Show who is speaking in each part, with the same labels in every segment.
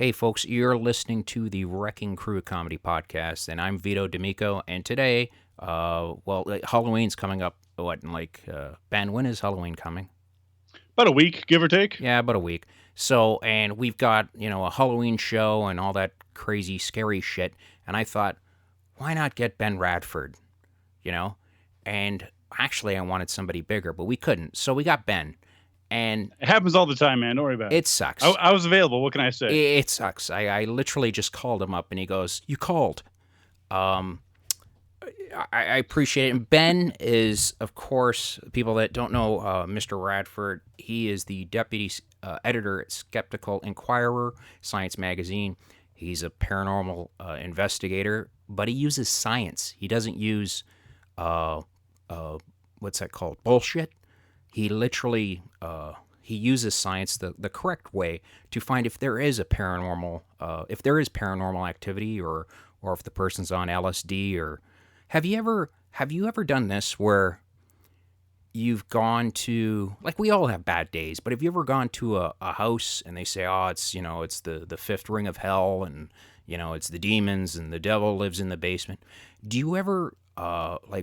Speaker 1: Hey, folks, you're listening to the Wrecking Crew Comedy Podcast, and I'm Vito of T.W.C.C.P and today, Halloween's coming up. Ben, when is Halloween coming?
Speaker 2: About a week, give or take.
Speaker 1: Yeah, about a week. So, and we've got, a Halloween show and all that crazy, scary shit, and I thought, why not get Ben Radford, you know? And actually, I wanted somebody bigger, but we couldn't, so we got Ben. And
Speaker 2: It happens all the time, man. Don't worry about it.
Speaker 1: it sucks.
Speaker 2: I was available. What can I say?
Speaker 1: It sucks. I literally just called him up, and he goes, "You called." Um, I appreciate it. And Ben is, of course, people that don't know Mr. Radford. He is the deputy editor at Skeptical Inquirer, Science Magazine. He's a paranormal investigator, but he uses science. He doesn't use what's that called? Bullshit. He literally he uses science the correct way to find if there is a paranormal if there is paranormal activity or if the person's on LSD. Or have you ever done this where you've gone to, like, we all have bad days, but have you ever gone to a house and they say, oh, it's it's the fifth ring of hell, and it's the demons and the devil lives in the basement? Do you ever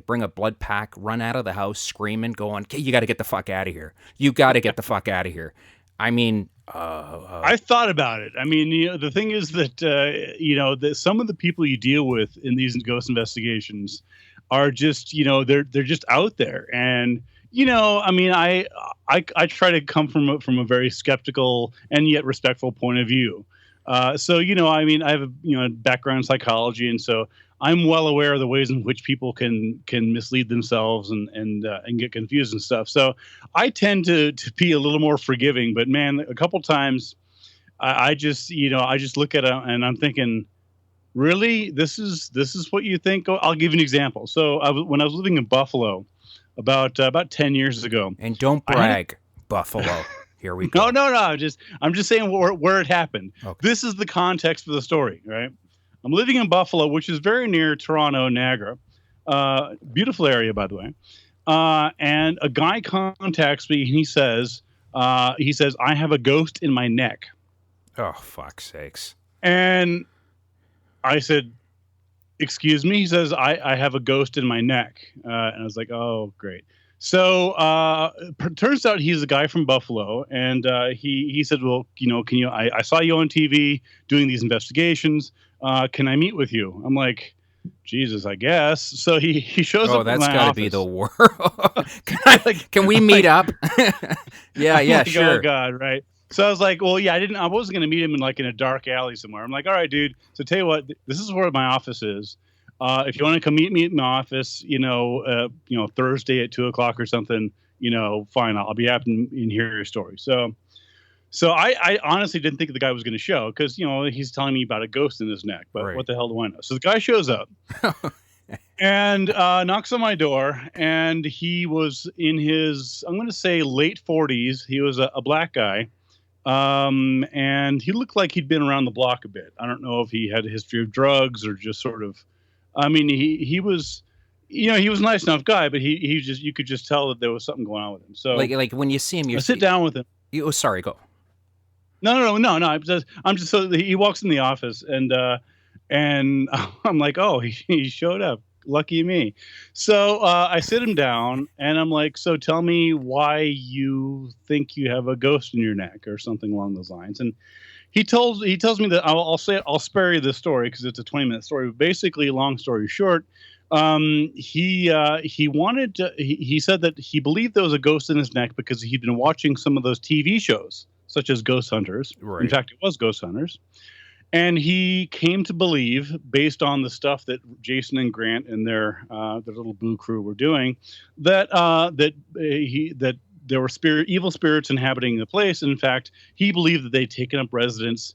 Speaker 1: bring a blood pack, run out of the house screaming, going, okay, you got to get the fuck out of here. You got to get the fuck out of here. I mean,
Speaker 2: I thought about it. I mean, the thing is that, that some of the people you deal with in these ghost investigations are just, they're just out there. And, I mean, I try to come from a very skeptical and yet respectful point of view. So, I mean, I have a background in psychology, and so I'm well aware of the ways in which people can mislead themselves and get confused and stuff. So I tend to be a little more forgiving. But man, a couple times I just look at it and I'm thinking, really, this is what you think? I'll give you an example. So when I was living in Buffalo about 10 years ago,
Speaker 1: and don't brag, Buffalo. Here we go.
Speaker 2: No. I'm just saying where it happened.
Speaker 1: Okay.
Speaker 2: This is the context for the story, right? I'm living in Buffalo, which is very near Toronto, Niagara. Beautiful area, by the way. And a guy contacts me, and he says, I have a ghost in my neck.
Speaker 1: Oh, fuck's sakes.
Speaker 2: And I said, excuse me? He says, I have a ghost in my neck. And I was like, oh, great. So turns out he's a guy from Buffalo, and he said, well, I saw you on TV doing these investigations. Can I meet with you? I'm like, Jesus, I guess. So he shows up.
Speaker 1: Oh, that's
Speaker 2: got to
Speaker 1: be the worst. Can we meet up? Yeah, sure.
Speaker 2: Oh God, right. So I was like, well, yeah, I wasn't going to meet him in a dark alley somewhere. I'm like, all right, dude. So tell you what, this is where my office is. If you want to come meet me at my office, Thursday at 2:00 or something, fine. I'll be happy to hear your story. So I honestly didn't think the guy was going to show because, he's telling me about a ghost in his neck. But
Speaker 1: Right.
Speaker 2: What the hell do I know? So the guy shows up and knocks on my door. And he was in his, I'm going to say, late 40s. He was a black guy. And he looked like he'd been around the block a bit. I don't know if he had a history of drugs or just sort of, I mean, he was, he was a nice enough guy, but he just, you could just tell that there was something going on with him. So
Speaker 1: like when you see him,
Speaker 2: I sit down with him.
Speaker 1: Sorry, go.
Speaker 2: No. I'm just so he walks in the office and I'm like, oh, he showed up. Lucky me. So I sit him down and I'm like, so tell me why you think you have a ghost in your neck or something along those lines. And he tells me that I'll spare you the story because it's a 20-minute story. But basically, long story short, he said that he believed there was a ghost in his neck because he'd been watching some of those TV shows, such as Ghost Hunters.
Speaker 1: Right.
Speaker 2: In fact, it was Ghost Hunters. And he came to believe, based on the stuff that Jason and Grant and their little boo crew were doing, that there were evil spirits inhabiting the place. In fact, he believed that they'd taken up residence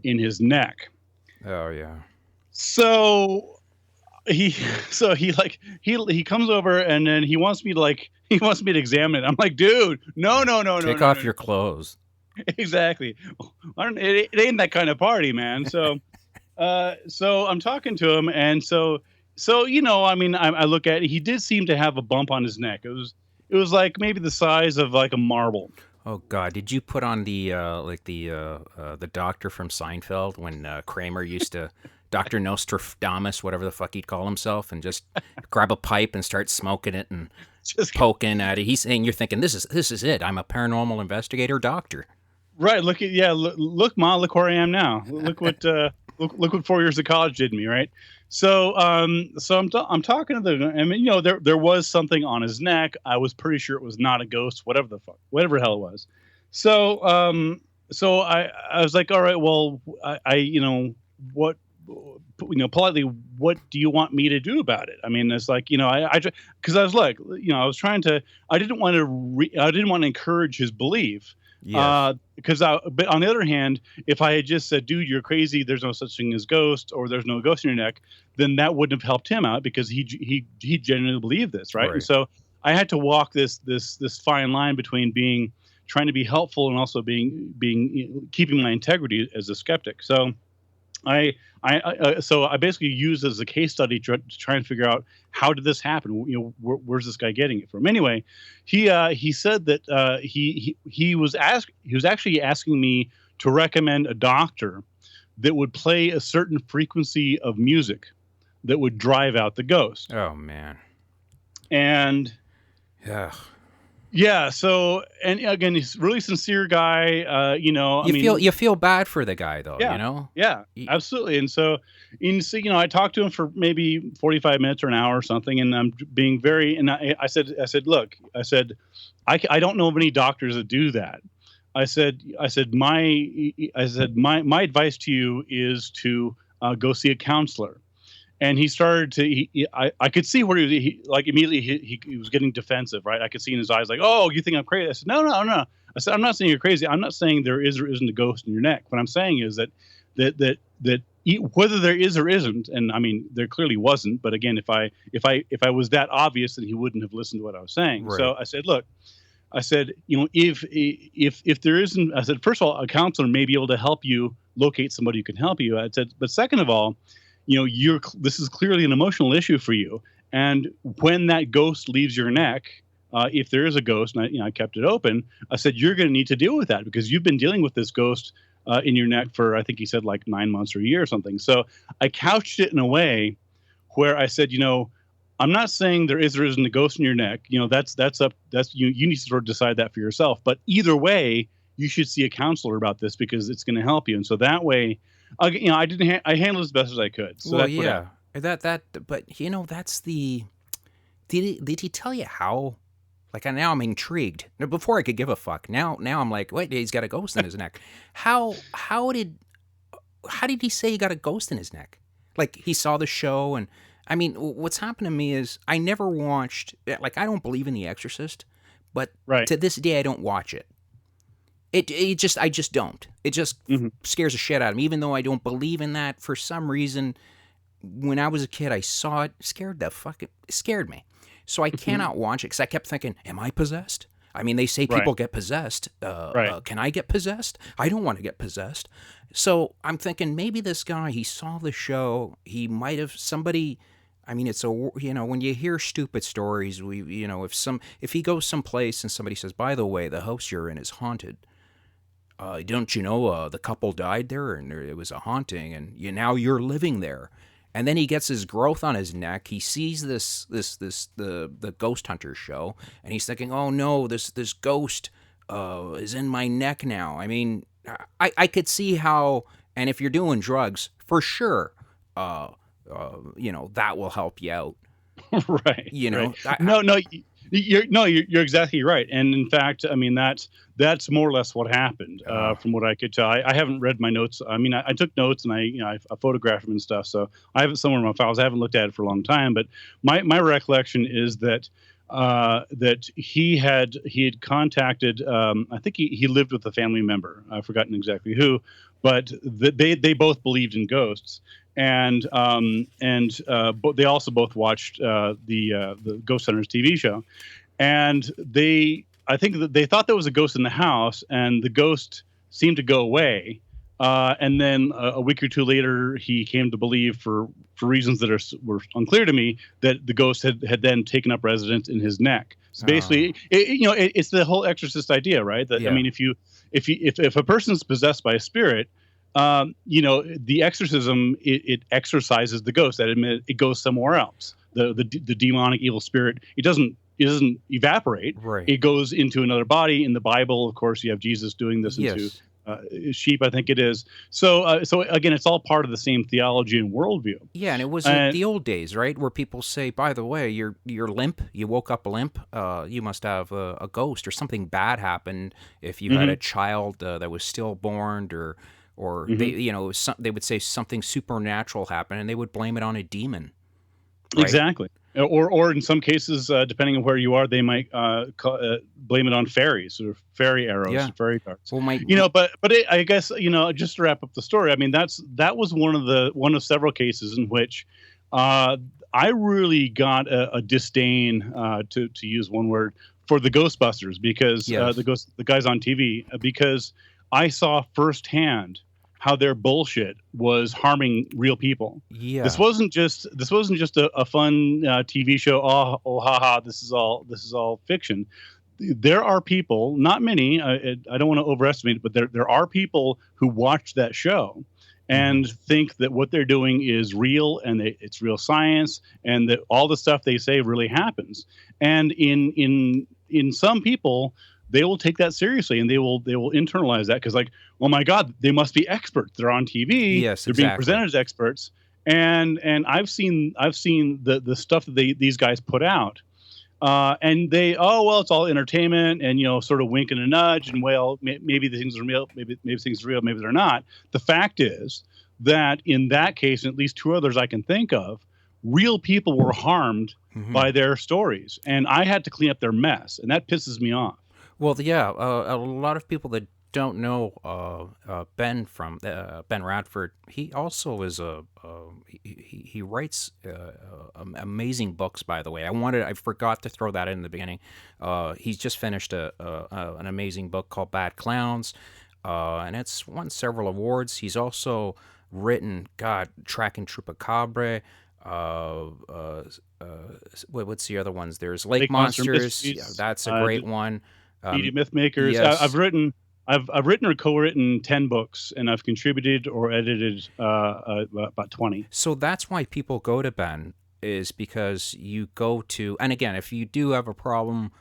Speaker 2: in his neck.
Speaker 1: Oh yeah.
Speaker 2: So he comes over and then he wants me to examine it. I'm like, dude, no.
Speaker 1: Take off your clothes.
Speaker 2: Exactly. It ain't that kind of party, man. So, so I'm talking to him, and so I mean, I look at it. He did seem to have a bump on his neck. It was like maybe the size of like a marble.
Speaker 1: Oh God, did you put on the the doctor from Seinfeld when Kramer used to Doctor Nostradamus, whatever the fuck he'd call himself, and just grab a pipe and start smoking it and
Speaker 2: Just
Speaker 1: poking at it. He's saying, "You're thinking this is it. I'm a paranormal investigator doctor."
Speaker 2: right. Look at yeah. Look, Ma. Look where I am now. Look what look what 4 years of college did me. Right. So I'm talking to the. I mean, there was something on his neck. I was pretty sure it was not a ghost. Whatever the hell it was. So I was like, all right. Well, what politely, what do you want me to do about it? I mean, it's like, because I was like, I was trying to, I didn't want to encourage his belief.
Speaker 1: Yes.
Speaker 2: But on the other hand, if I had just said, dude, you're crazy, there's no such thing as ghost, or there's no ghost in your neck, then that wouldn't have helped him out because he genuinely believed this. Right. And
Speaker 1: Right.
Speaker 2: so I had to walk this fine line between trying to be helpful and also keeping my integrity as a skeptic. So so I basically used as a case study to try and figure out how did this happen. Where's this guy getting it from? Anyway, he said that he was actually asking me to recommend a doctor that would play a certain frequency of music that would drive out the ghost.
Speaker 1: Oh man.
Speaker 2: And
Speaker 1: Yeah.
Speaker 2: yeah, so and again, he's a really sincere guy.
Speaker 1: You feel bad for the guy though.
Speaker 2: Yeah,
Speaker 1: You know.
Speaker 2: yeah, absolutely. I talked to him for maybe 45 minutes or an hour or something, and I'm being very. And I said, look, I don't know of any doctors that do that. My advice to you is to go see a counselor. And he started to. I could see where like immediately he was getting defensive, right? I could see in his eyes like, "Oh, you think I'm crazy?" I said, "No, no, no." I said, "I'm not saying you're crazy. I'm not saying there is or isn't a ghost in your neck. What I'm saying is whether there is or isn't, and I mean there clearly wasn't. But again, if I was that obvious, then he wouldn't have listened to what I was saying.
Speaker 1: Right.
Speaker 2: So I said, look, I said, if there isn't, I said, first of all, a counselor may be able to help you locate somebody who can help you. I said, but second of all, this is clearly an emotional issue for you. And when that ghost leaves your neck, if there is a ghost, and I kept it open, I said, you're going to need to deal with that because you've been dealing with this ghost in your neck for, I think he said like 9 months or a year or something. So I couched it in a way where I said, I'm not saying there is or isn't a ghost in your neck. That's you need to sort of decide that for yourself. But either way, you should see a counselor about this because it's going to help you. And so that way, I handled it as best as I could. So
Speaker 1: well,
Speaker 2: that's
Speaker 1: yeah, but that's the. Did he tell you how? Like now I'm intrigued. Before I could give a fuck. Now I'm like, wait, he's got a ghost in his neck. How did he say he got a ghost in his neck? Like he saw the show, and I mean, what's happened to me is I never watched. Like I don't believe in The Exorcist, but
Speaker 2: right.
Speaker 1: to this day I don't watch it. I just don't. It just scares the shit out of me. Even though I don't believe in that, for some reason, when I was a kid, I saw it. It scared me. So I cannot watch it because I kept thinking, am I possessed? I mean, they say people get possessed. Can I get possessed? I don't want to get possessed. So I'm thinking maybe this guy, he saw the show. He might have somebody. I mean, it's when you hear stupid stories, if he goes someplace and somebody says, by the way, the house you're in is haunted. Don't you know the couple died there and it was a haunting and now you're living there. And then he gets his growth on his neck. He sees the ghost hunter show and he's thinking, oh no, this ghost is in my neck now. I mean, I could see how, and if you're doing drugs, for sure, that will help you out.
Speaker 2: Right.
Speaker 1: Right.
Speaker 2: You're exactly right. And in fact, I mean, that's more or less what happened from what I could tell. I haven't read my notes. I mean, I took notes and I photographed them and stuff. So I have it somewhere in my files. I haven't looked at it for a long time, but my recollection is that he had contacted, I think he lived with a family member. I've forgotten exactly who, but they both believed in ghosts. And they also both watched the Ghost Hunters TV show, and I think that they thought there was a ghost in the house, and the ghost seemed to go away. And then a week or two later, he came to believe, for reasons that were unclear to me, that the ghost had then taken up residence in his neck. So basically, it's the whole exorcist idea, right? That I
Speaker 1: Yeah.
Speaker 2: mean, if a person's possessed by a spirit, the exorcism, it exorcises the ghost. That admit it goes somewhere else. The demonic evil spirit, it doesn't evaporate.
Speaker 1: Right.
Speaker 2: It goes into another body. In the Bible, of course, you have Jesus doing this into
Speaker 1: Yes.
Speaker 2: sheep, I think it is. So again, it's all part of the same theology and worldview.
Speaker 1: Yeah, and it was
Speaker 2: And
Speaker 1: the old days, right, where people say, "By the way, you're limp. You woke up limp. You must have a ghost or something bad happened. If you had
Speaker 2: mhm,
Speaker 1: a child that was stillborn, or they,
Speaker 2: mhm.
Speaker 1: they would say something supernatural happened, and they would blame it on a demon, right?
Speaker 2: Exactly. Or in some cases, depending on where you are, they might blame it on fairies or fairy arrows
Speaker 1: Yeah.
Speaker 2: or fairy darts.
Speaker 1: Well, my
Speaker 2: I guess, just to wrap up the story. I mean, that was one of several cases in which uh, I really got a disdain, to use one word, for the Ghostbusters, because
Speaker 1: yes,
Speaker 2: the guys on TV, because I saw firsthand how their bullshit was harming real people.
Speaker 1: yeah,
Speaker 2: This wasn't just a fun TV show. Oh, haha! This is all fiction. There are people, not many. I don't want to overestimate it, but there are people who watch that show
Speaker 1: hmm,
Speaker 2: and think that what they're doing is real, and it's real science, and that all the stuff they say really happens. And in some people, they will take that seriously, and they will internalize that, because, like, oh my god, they must be experts. They're on TV.
Speaker 1: yes,
Speaker 2: They're being
Speaker 1: exactly.
Speaker 2: presented as experts. And I've seen the stuff that these guys put out, and oh well, it's all entertainment, and sort of wink and a nudge, and well, maybe the things are real, maybe things are real, maybe they're not. The fact is that in that case, and at least two others I can think of, real people were harmed
Speaker 1: Hmm.
Speaker 2: by their stories, and I had to clean up their mess, and that pisses me off.
Speaker 1: Well, yeah, a lot of people that don't know Ben from Ben Radford, he also is he writes amazing books. By the way, I forgot to throw that in the beginning. He's just finished an amazing book called Bad Clowns, and it's won several awards. He's also written, God, Track and Trupacabra. What's the other ones? There's Lake
Speaker 2: Lake Monster
Speaker 1: Monsters. Yeah,
Speaker 2: Mysteries,
Speaker 1: that's a great one.
Speaker 2: Media
Speaker 1: Um,
Speaker 2: Myth Makers.
Speaker 1: yes.
Speaker 2: I've written or co-written 10 books, and I've contributed or edited about 20.
Speaker 1: So that's why people go to Ben, is because you go to, and again, if you do have a problem,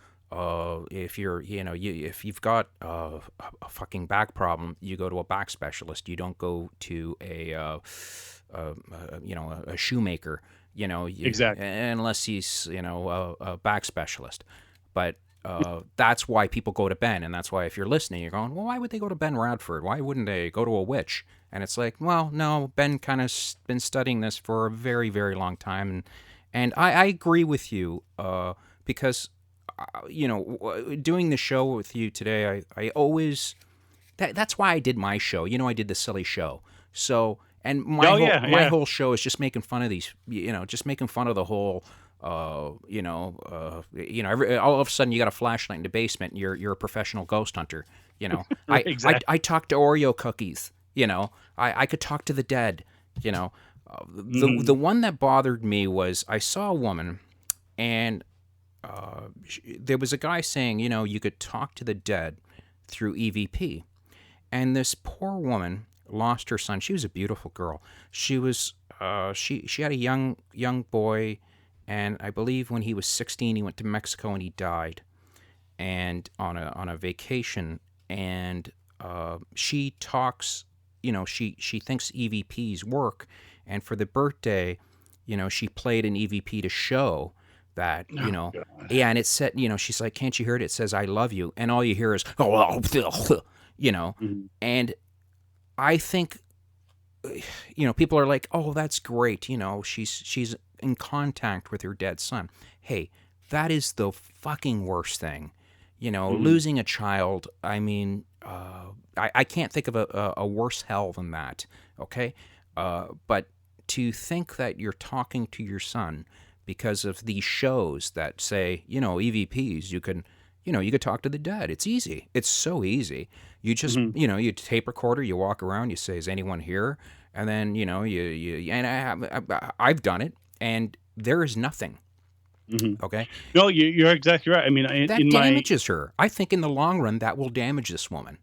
Speaker 1: if you're, if you've got a fucking back problem, you go to a back specialist. You don't go to a shoemaker,
Speaker 2: Exactly.
Speaker 1: unless he's, a back specialist. But that's why people go to Ben, and that's why if you're listening, you're going, well, why would they go to Ben Radford? Why wouldn't they go to a witch? And it's like, well, no, Ben kind of been studying this for a very, very long time, and I agree with you, because doing the show with you today, I always that's why I did my show. I did the silly show. So, and
Speaker 2: Oh yeah,
Speaker 1: my
Speaker 2: yeah.
Speaker 1: whole show is just making fun of these, just making fun of the whole, all of a sudden you got a flashlight in the basement and you're a professional ghost hunter.
Speaker 2: Exactly.
Speaker 1: I talk to Oreo cookies. I could talk to the dead. The
Speaker 2: Mhm.
Speaker 1: one that bothered me was I saw a woman, and there was a guy saying, you could talk to the dead through EVP. And this poor woman lost her son. She was a beautiful girl. She was she had a young boy, and I believe when he was 16, he went to Mexico and he died, and on a vacation. And she talks, she thinks EVPs work, and for the birthday, she played an EVP to show that,
Speaker 2: Oh god.
Speaker 1: yeah, and it said, she's like, can't you hear it? It says, I love you. And all you hear is, oh, you know,
Speaker 2: Mhm.
Speaker 1: and I think, people are like, oh, that's great. She's in contact with her dead son. Hey, that is the fucking worst thing.
Speaker 2: Mhm.
Speaker 1: Losing a child. I mean, I can't think of a worse hell than that. Okay. But to think that you're talking to your son because of these shows that say, EVPs, you can, You could talk to the dead. It's easy. It's so easy. You just,
Speaker 2: Hmm.
Speaker 1: you tape recorder, you walk around, you say, "Is anyone here?" And then, and I've done it, and there is nothing.
Speaker 2: Hmm.
Speaker 1: Okay,
Speaker 2: No, you're exactly right. I mean,
Speaker 1: that
Speaker 2: in my
Speaker 1: damages her. I think in the long run, that will damage this woman.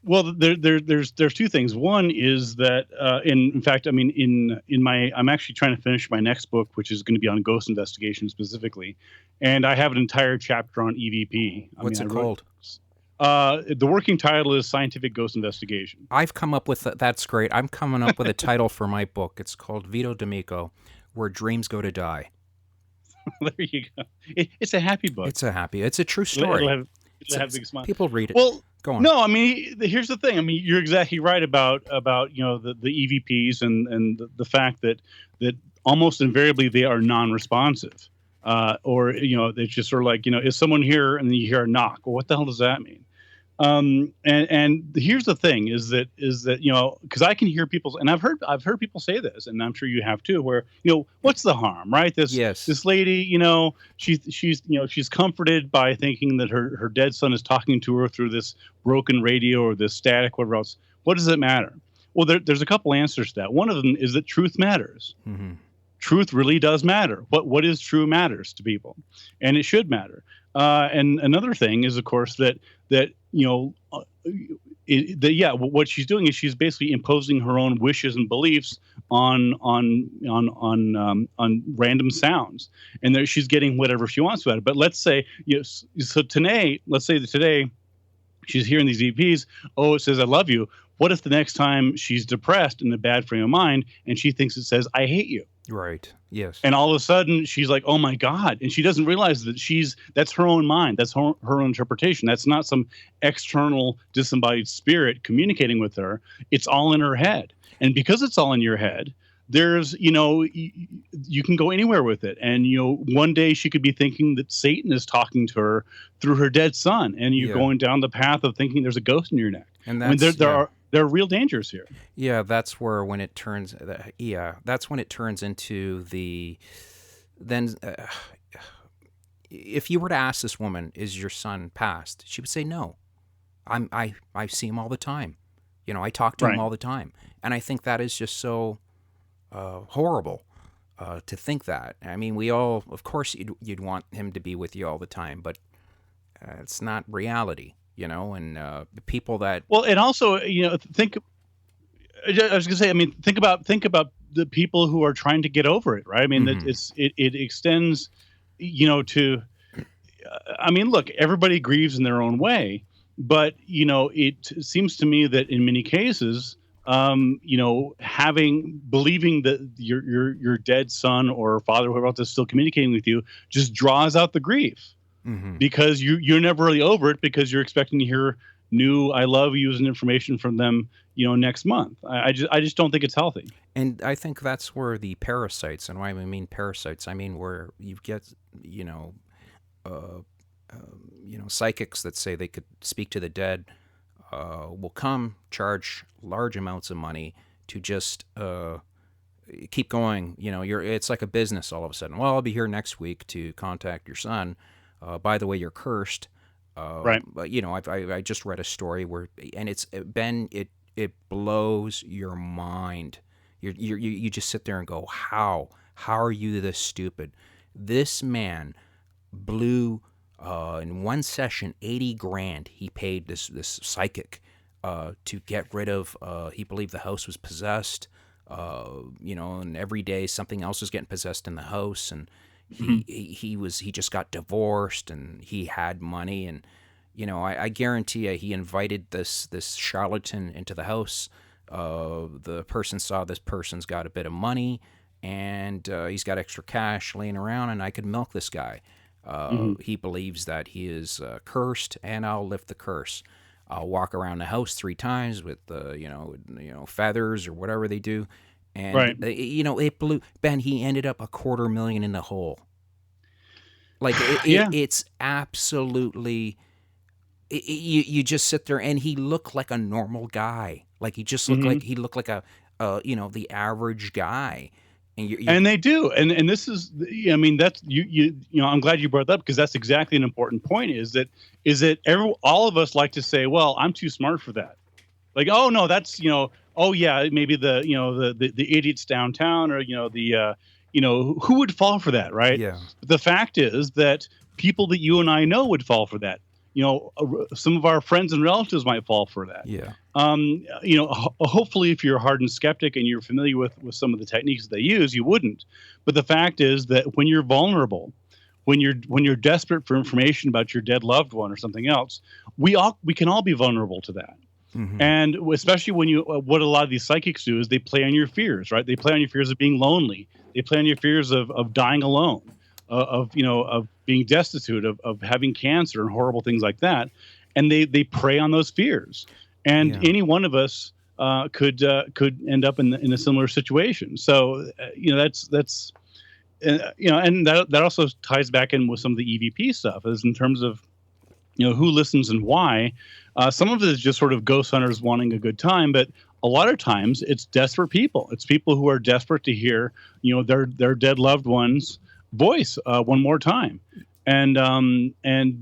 Speaker 2: well, there's two things. One is that, in fact, I mean, in my, I'm actually trying to finish my next book, which is going to be on ghost investigation specifically, and I have an entire chapter on EVP. I mean,
Speaker 1: What's
Speaker 2: I
Speaker 1: it
Speaker 2: wrote.
Speaker 1: called?
Speaker 2: The working title is Scientific Ghost Investigation.
Speaker 1: I've come up with that's great. I'm coming up with a title for my book. It's called Vito D'Amico, Where Dreams Go to Die.
Speaker 2: There you go. It's a happy book.
Speaker 1: It's a true
Speaker 2: It'll, it'll
Speaker 1: story.
Speaker 2: have it'll have a big smile.
Speaker 1: People read it.
Speaker 2: Well,
Speaker 1: Go on.
Speaker 2: no, I mean, here's the thing. I mean, you're exactly right about the EVPs and the fact that almost invariably they are non-responsive, or it's just sort of like, is someone here, and then you hear a knock. Well, what the hell does that mean? And here's the thing is that because I can hear people, and I've heard people say this, and I'm sure you have too, where what's the harm, right? this
Speaker 1: Yes.
Speaker 2: this lady, she's comforted by thinking that her dead son is talking to her through this broken radio or this static, whatever else. What does it matter? Well, there's a couple answers to that. One of them is that truth matters.
Speaker 1: Mm-hmm.
Speaker 2: Truth really does matter. What is true matters to people, and it should matter. And another thing is, of course, that what she's doing is she's basically imposing her own wishes and beliefs on random sounds, and there she's getting whatever she wants about it. But let's say, so today, let's say that today she's hearing these EPs. Oh, it says "I love you." What if the next time she's depressed in a bad frame of mind and she thinks it says "I hate you"?
Speaker 1: Right. Yes.
Speaker 2: And all of a sudden she's like, "Oh my God." And she doesn't realize that that's her own mind. That's her own interpretation. That's not some external disembodied spirit communicating with her. It's all in her head. And because it's all in your head, there's, you can go anywhere with it. And, one day she could be thinking that Satan is talking to her through her dead son. And you're
Speaker 1: Yeah.
Speaker 2: going down the path of thinking there's a ghost in your neck.
Speaker 1: And
Speaker 2: I mean,
Speaker 1: that's
Speaker 2: there are real dangers here.
Speaker 1: Yeah, that's where when it turns. That's when it turns into the. Then, if you were to ask this woman, "Is your son passed?" She would say, "No. I see him all the time. I talk to him
Speaker 2: Right.
Speaker 1: all the time." And I think that is just so horrible to think that. I mean, we all, of course, you'd want him to be with you all the time, but it's not reality. And the people that.
Speaker 2: Well, and also, think. I was gonna say. I mean, think about the people who are trying to get over it, right? I mean,
Speaker 1: Mhm.
Speaker 2: it extends, to. I mean, look, everybody grieves in their own way, but it seems to me that in many cases, believing that your dead son or father, whoever else is still communicating with you, just draws out the grief.
Speaker 1: Mhm.
Speaker 2: Because you're never really over it, because you're expecting to hear new "I love yous" and information from them, next month. I just don't think it's healthy.
Speaker 1: And I think that's where the parasites, and why I mean parasites, I mean where you get, uh, psychics that say they could speak to the dead, will come, charge large amounts of money to just keep going. It's like a business all of a sudden. Well, I'll be here next week to contact your son. By the way, you're cursed.
Speaker 2: Right.
Speaker 1: But I just read a story where, and it's Ben. It blows your mind. You just sit there and go, how are you this stupid? This man blew in one session 80 grand. He paid this psychic to get rid of. He believed the house was possessed. And every day something else was getting possessed in the house, and he just got divorced, and he had money, and I guarantee you he invited this charlatan into the house. The person saw this person's got a bit of money, and he's got extra cash laying around, and I could milk this guy. He believes that he is cursed, and I'll lift the curse. I'll walk around the house 3 times with feathers or whatever they do. And
Speaker 2: Right.
Speaker 1: it blew Ben. He ended up $250,000 in the hole. Like
Speaker 2: Yeah.
Speaker 1: it's absolutely. You just sit there, and he looked like a normal guy. Like he just looked
Speaker 2: Hmm.
Speaker 1: like a the average guy. And you're
Speaker 2: And they do, and this is, I mean, that's you know, I'm glad you brought that up, because that's exactly an important point. Is that all of us like to say, well, I'm too smart for that. Like, oh no, that's, oh yeah, maybe the, the idiots downtown, or who would fall for that, right?
Speaker 1: yeah,
Speaker 2: But the fact is that people that you and I know would fall for that. Some of our friends and relatives might fall for that.
Speaker 1: yeah,
Speaker 2: Hopefully, if you're a hardened skeptic and you're familiar with some of the techniques that they use, you wouldn't. But the fact is that when you're vulnerable, when you're desperate for information about your dead loved one or something else, we can all be vulnerable to that.
Speaker 1: hmm,
Speaker 2: And especially when what a lot of these psychics do is they play on your fears, right? They play on your fears of being lonely. They play on your fears of dying alone, of being destitute, of having cancer and horrible things like that. And they prey on those fears. And
Speaker 1: yeah.
Speaker 2: any one of us could end up in a similar situation. So that's and that also ties back in with some of the EVP stuff, is in terms of who listens and why. Some of it is just sort of ghost hunters wanting a good time, but a lot of times it's desperate people. It's people who are desperate to hear their dead loved one's voice one more time. And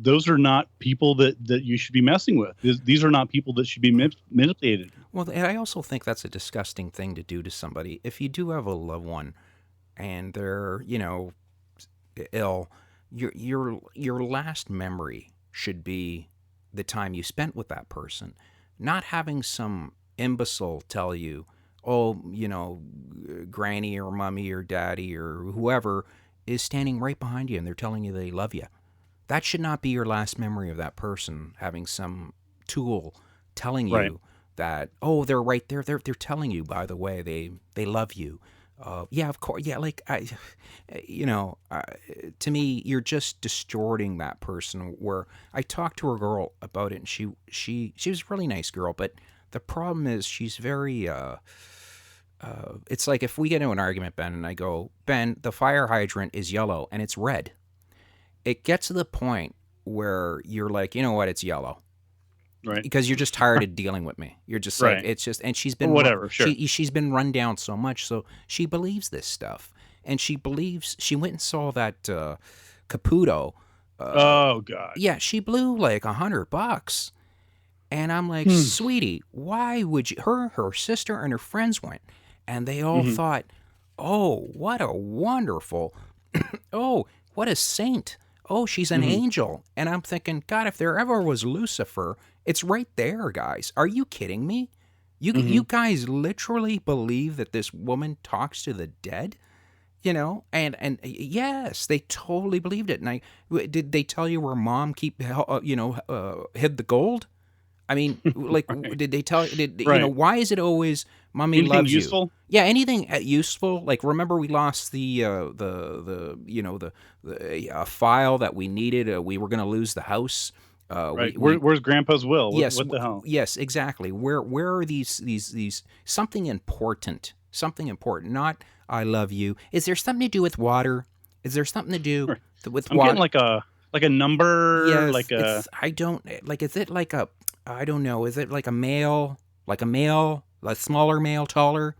Speaker 2: those are not people that you should be messing with. These are not people that should be manipulated.
Speaker 1: Well, and I also think that's a disgusting thing to do to somebody. If you do have a loved one and they're, ill, your last memory should be the time you spent with that person, not having some imbecile tell you, oh, granny or mummy or daddy or whoever is standing right behind you and they're telling you they love you. That should not be your last memory of that person, having some tool telling
Speaker 2: Right.
Speaker 1: you that, oh, they're right there. They're telling you, by the way, they love you. Yeah, of course. Yeah, like to me, you're just distorting that person. Where I talked to a girl about it, and she was a really nice girl, but the problem is she's very. It's like if we get into an argument, Ben, and I go, Ben, the fire hydrant is yellow and it's red. It gets to the point where you're like, you know what, it's yellow.
Speaker 2: Right.
Speaker 1: Because you're just tired of dealing with me. You're just like,
Speaker 2: Right.
Speaker 1: it's just, and she's
Speaker 2: Or
Speaker 1: been
Speaker 2: whatever. Sure.
Speaker 1: she's been run down so much, so she believes this stuff, and she went and saw that Caputo.
Speaker 2: Oh God.
Speaker 1: Yeah, she blew like $100, and I'm like, sweetie, why would you? Her sister and her friends went, and they all
Speaker 2: Hmm.
Speaker 1: thought, oh, what a wonderful, oh, what a saint. Oh, she's an
Speaker 2: Hmm.
Speaker 1: angel. And I'm thinking, God, if there ever was Lucifer, it's right there, guys. Are you kidding me? You
Speaker 2: Hmm.
Speaker 1: guys literally believe that this woman talks to the dead? And yes, they totally believed it. And did they tell you where mom hid the gold? I mean, like,
Speaker 2: Right.
Speaker 1: did they tell?
Speaker 2: Right.
Speaker 1: Why is it always mommy
Speaker 2: Anything
Speaker 1: loves you?
Speaker 2: useful?
Speaker 1: Yeah, anything useful. Like, remember we lost the file that we needed. We were going to lose the house.
Speaker 2: Right.
Speaker 1: We
Speaker 2: Where's Grandpa's will?
Speaker 1: yes,
Speaker 2: What the hell?
Speaker 1: yes, exactly. Where are these something important? Something important. Not I love you. Is there something to do with water? Is there something to do
Speaker 2: Sure.
Speaker 1: with
Speaker 2: I'm getting
Speaker 1: water?
Speaker 2: like a number,
Speaker 1: Yes,
Speaker 2: like a.
Speaker 1: it's I don't like is it like a I don't know, is it like a male, like smaller male, taller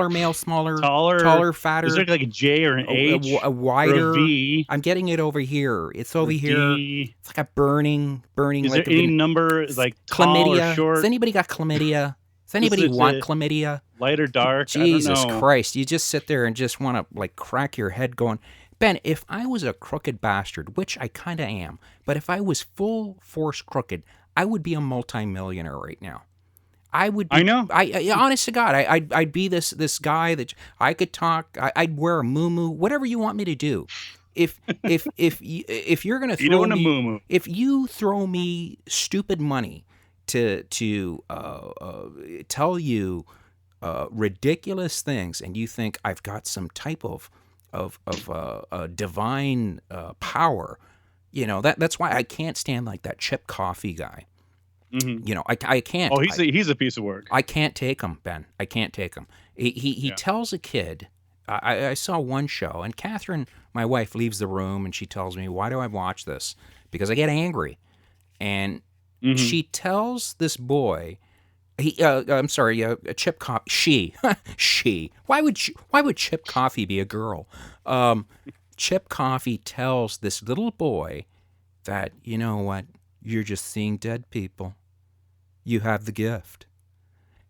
Speaker 1: male,
Speaker 2: Taller.
Speaker 1: taller,
Speaker 2: Is
Speaker 1: fatter,
Speaker 2: there like a J or an H
Speaker 1: a
Speaker 2: or a
Speaker 1: wider?
Speaker 2: V
Speaker 1: I'm getting it over here. It's
Speaker 2: or
Speaker 1: over
Speaker 2: a
Speaker 1: here.
Speaker 2: D?
Speaker 1: It's like a burning
Speaker 2: Is there
Speaker 1: like
Speaker 2: any number like tall or
Speaker 1: chlamydia. Has
Speaker 2: short?
Speaker 1: anybody got chlamydia? Does
Speaker 2: Is
Speaker 1: anybody
Speaker 2: it
Speaker 1: want chlamydia?
Speaker 2: light or dark? I don't
Speaker 1: Jesus
Speaker 2: know.
Speaker 1: Christ. You just sit there and just want to like crack your head going, Ben, if I was a crooked bastard, which I kind of am, but if I was full force crooked, I would be a multimillionaire right now. I would
Speaker 2: I
Speaker 1: be.
Speaker 2: know.
Speaker 1: Honest to God, I'd be this guy that I could talk. I'd wear a muumuu, whatever you want me to do. If you're gonna
Speaker 2: You know,
Speaker 1: throw
Speaker 2: in a
Speaker 1: me,
Speaker 2: moo.
Speaker 1: if you throw me stupid money to tell you ridiculous things, and you think I've got some type of divine power, that's why I can't stand like that Chip Coffee guy.
Speaker 2: Hmm.
Speaker 1: I can't.
Speaker 2: Oh, he's a piece of work.
Speaker 1: I can't take him, Ben. I can't take him. He
Speaker 2: Yeah.
Speaker 1: tells a kid. I saw one show, and Catherine, my wife, leaves the room, and she tells me, "Why do I watch this?" Because I get angry, and
Speaker 2: Hmm.
Speaker 1: she tells this boy I'm sorry, Chip Coffee. She. Why would Chip Coffee be a girl? Um, Chip Coffee tells this little boy that, you know what, you're just seeing dead people. You have the gift.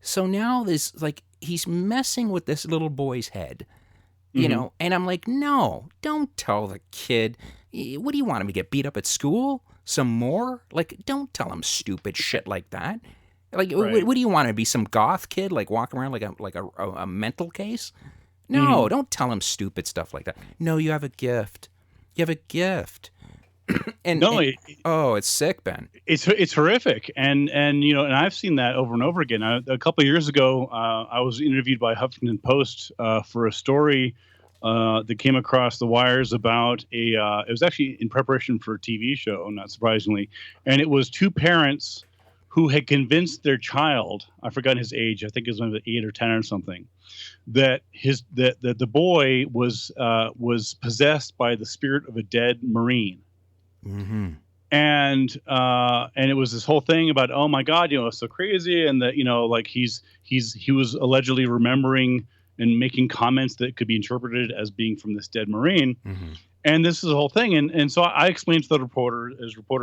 Speaker 1: So now this, like, he's messing with this little boy's head,
Speaker 2: Hmm.
Speaker 1: and I'm like, no, don't tell the kid. What do you want him to get beat up at school? Some more? Like, don't tell him stupid shit like that. Like,
Speaker 2: Right.
Speaker 1: what do you want him to be? Some goth kid, like walking around like a mental case? No,
Speaker 2: Hmm.
Speaker 1: don't tell him stupid stuff like that. No, you have a gift. You have a gift. And,
Speaker 2: No,
Speaker 1: and oh, it's sick, Ben.
Speaker 2: it's horrific, and and I've seen that over and over again. A couple of years ago, I was interviewed by Huffington Post for a story that came across the wires about a. It was actually in preparation for a TV show, not surprisingly, and it was two parents who had convinced their child. I forgot his age. I think it was maybe 8 or 10 or something. That the boy was possessed by the spirit of a dead Marine.
Speaker 1: Mm-hmm.
Speaker 2: And it was this whole thing about, oh my god, it's so crazy, and that like he was allegedly remembering and making comments that could be interpreted as being from this dead Marine.
Speaker 1: Mm-hmm.
Speaker 2: And this is the whole thing, and so I explained to the reporter,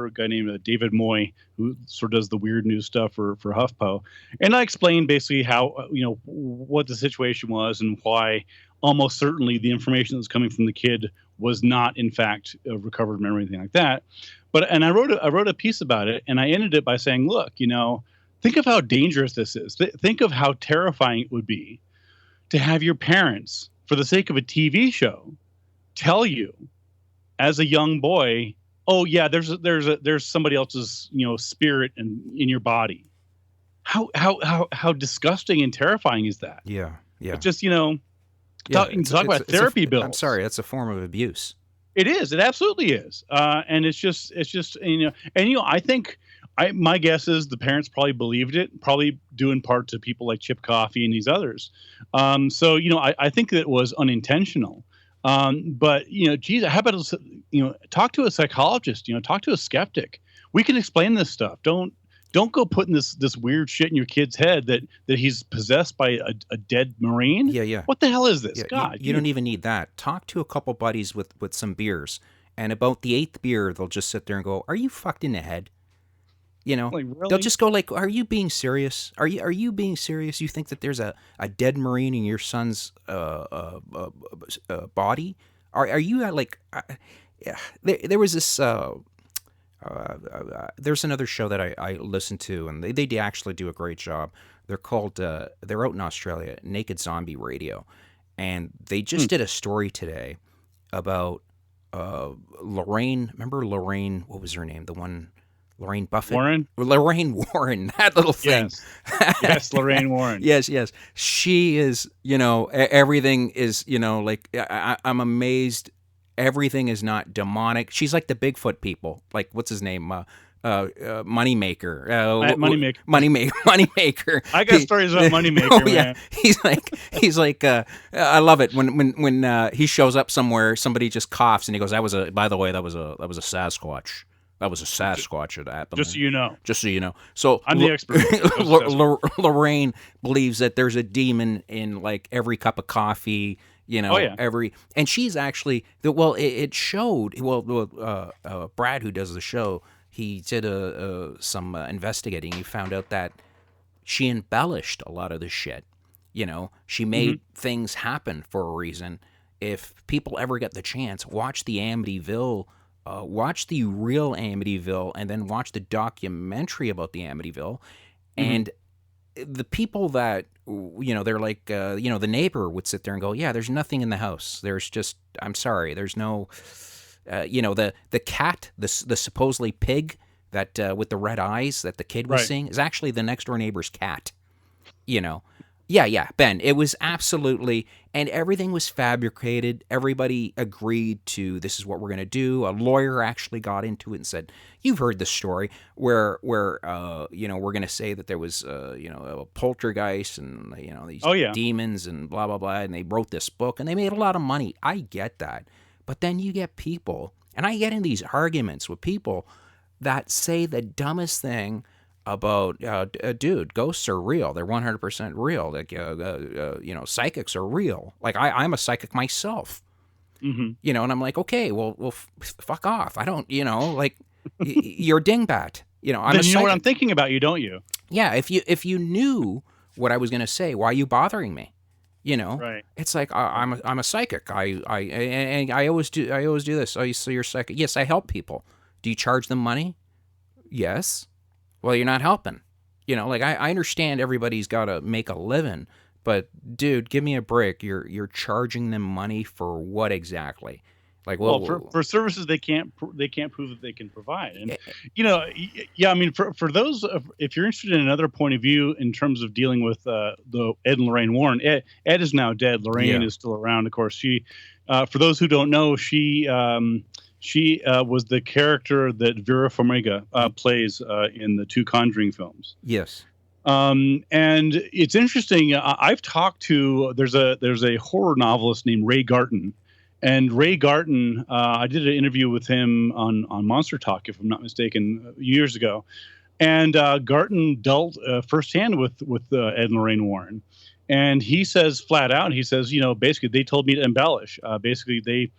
Speaker 2: a guy named David Moy, who sort of does the weird news stuff for HuffPo, and I explained basically how what the situation was and why almost certainly the information that was coming from the kid was not in fact a recovered memory or anything like that. And I wrote a piece about it, and I ended it by saying, look, think of how dangerous this is. Think of how terrifying it would be to have your parents, for the sake of a TV show, tell you as a young boy, oh yeah, there's somebody else's spirit in your body. How disgusting and terrifying is that?
Speaker 1: Yeah. Yeah.
Speaker 2: It's just
Speaker 1: Yeah.
Speaker 2: talk about therapy
Speaker 1: I'm
Speaker 2: bills.
Speaker 1: sorry. That's a form of abuse.
Speaker 2: It is. It absolutely is. And it's just I think my guess is the parents probably believed it, probably due in part to people like Chip Coffey and these others. So I think that it was unintentional. But geez, how about talk to a psychologist? Talk to a skeptic. We can explain this stuff. Don't go putting this weird shit in your kid's head that he's possessed by a dead Marine.
Speaker 1: Yeah. Yeah.
Speaker 2: What the hell is this?
Speaker 1: Yeah,
Speaker 2: God,
Speaker 1: you don't even need that. Talk to a couple buddies with some beers, and about the eighth beer, they'll just sit there and go, "Are you fucked in the head?"
Speaker 2: like
Speaker 1: They'll
Speaker 2: really?
Speaker 1: just go like, "Are you being serious? Are you being serious? You think that there's a dead Marine in your son's body? Are you like?" Yeah, there was this. There's another show that I listen to, and they actually do a great job. They're called. They're out in Australia, Naked Zombie Radio, and they
Speaker 2: Hmm.
Speaker 1: just did a story today about Lorraine. Remember Lorraine? What was her name? The one, Lorraine Buffett.
Speaker 2: Warren?
Speaker 1: Lorraine Warren. That little thing.
Speaker 2: Yes. Yes, Lorraine Warren.
Speaker 1: Yes, yes. She is. Everything is. Like I'm amazed. Everything is not demonic. She's like the Bigfoot people. Like what's his name? Moneymaker.
Speaker 2: Moneymaker.
Speaker 1: Moneymaker.
Speaker 2: I got stories about Moneymaker,
Speaker 1: Oh yeah,
Speaker 2: man.
Speaker 1: he's like. I love it when he shows up somewhere. Somebody just coughs and he goes, "That was a. By the way, that was a Sasquatch. That was a Sasquatch that happened."
Speaker 2: Just so you know.
Speaker 1: Just so you know. So
Speaker 2: I'm the expert.
Speaker 1: Lorraine believes that there's a demon in like every cup of coffee.
Speaker 2: Oh yeah.
Speaker 1: And she's actually it showed. Brad, who does the show, he did some investigating. He found out that she embellished a lot of the shit. She made things happen for a reason. If people ever get the chance, watch the Amityville. Watch the real Amityville, and then watch the documentary about the Amityville,
Speaker 2: Hmm.
Speaker 1: and the people that they're like the neighbor would sit there and go, yeah, there's nothing in the house, there's just, I'm sorry, there's no the cat, the supposedly pig that with the red eyes that the kid was
Speaker 2: Right.
Speaker 1: seeing is actually the next door neighbor's cat. you know yeah, Ben, it was absolutely, and everything was fabricated. Everybody agreed to, this is what we're going to do. A lawyer actually got into it and said, you've heard the story where we're going to say that there was a poltergeist and these
Speaker 2: Oh yeah.
Speaker 1: demons and blah blah blah, and they wrote this book and they made a lot of money. I get that. But then you get people, and I get in these arguments with people that say the dumbest thing. about, dude, ghosts are real. They're 100% real. Like, psychics are real. Like, I'm a psychic myself.
Speaker 2: Hmm.
Speaker 1: And I'm like, okay, well, fuck off. I don't, like, you're a dingbat. I'm a
Speaker 2: Then you know what I'm
Speaker 1: psychic.
Speaker 2: thinking about you, don't you?
Speaker 1: Yeah, if you knew what I was gonna say, why are you bothering me?
Speaker 2: Right.
Speaker 1: It's like, I'm a psychic. And I always do this. Oh, so you're psychic? Yes, I help people. Do you charge them money? Yes. Well, you're not helping. Like, I understand everybody's got to make a living, but dude, give me a break. You're charging them money for what exactly? Like,
Speaker 2: Well,
Speaker 1: well,
Speaker 2: for services they can't prove that they can provide. And yeah, I mean, for those if you're interested in another point of view in terms of dealing with the Ed and Lorraine Warren. Ed is now dead. Lorraine
Speaker 1: yeah,
Speaker 2: is still around, of course. She for those who don't know, she was the character that Vera Farmiga plays in the two Conjuring films.
Speaker 1: yes,
Speaker 2: And it's interesting. I've talked to there's a horror novelist named Ray Garton, and Ray Garton. I did an interview with him on Monster Talk, if I'm not mistaken, years ago. And Garton dealt firsthand with Ed and Lorraine Warren, and he says flat out, he says, basically they told me to embellish. Basically, they,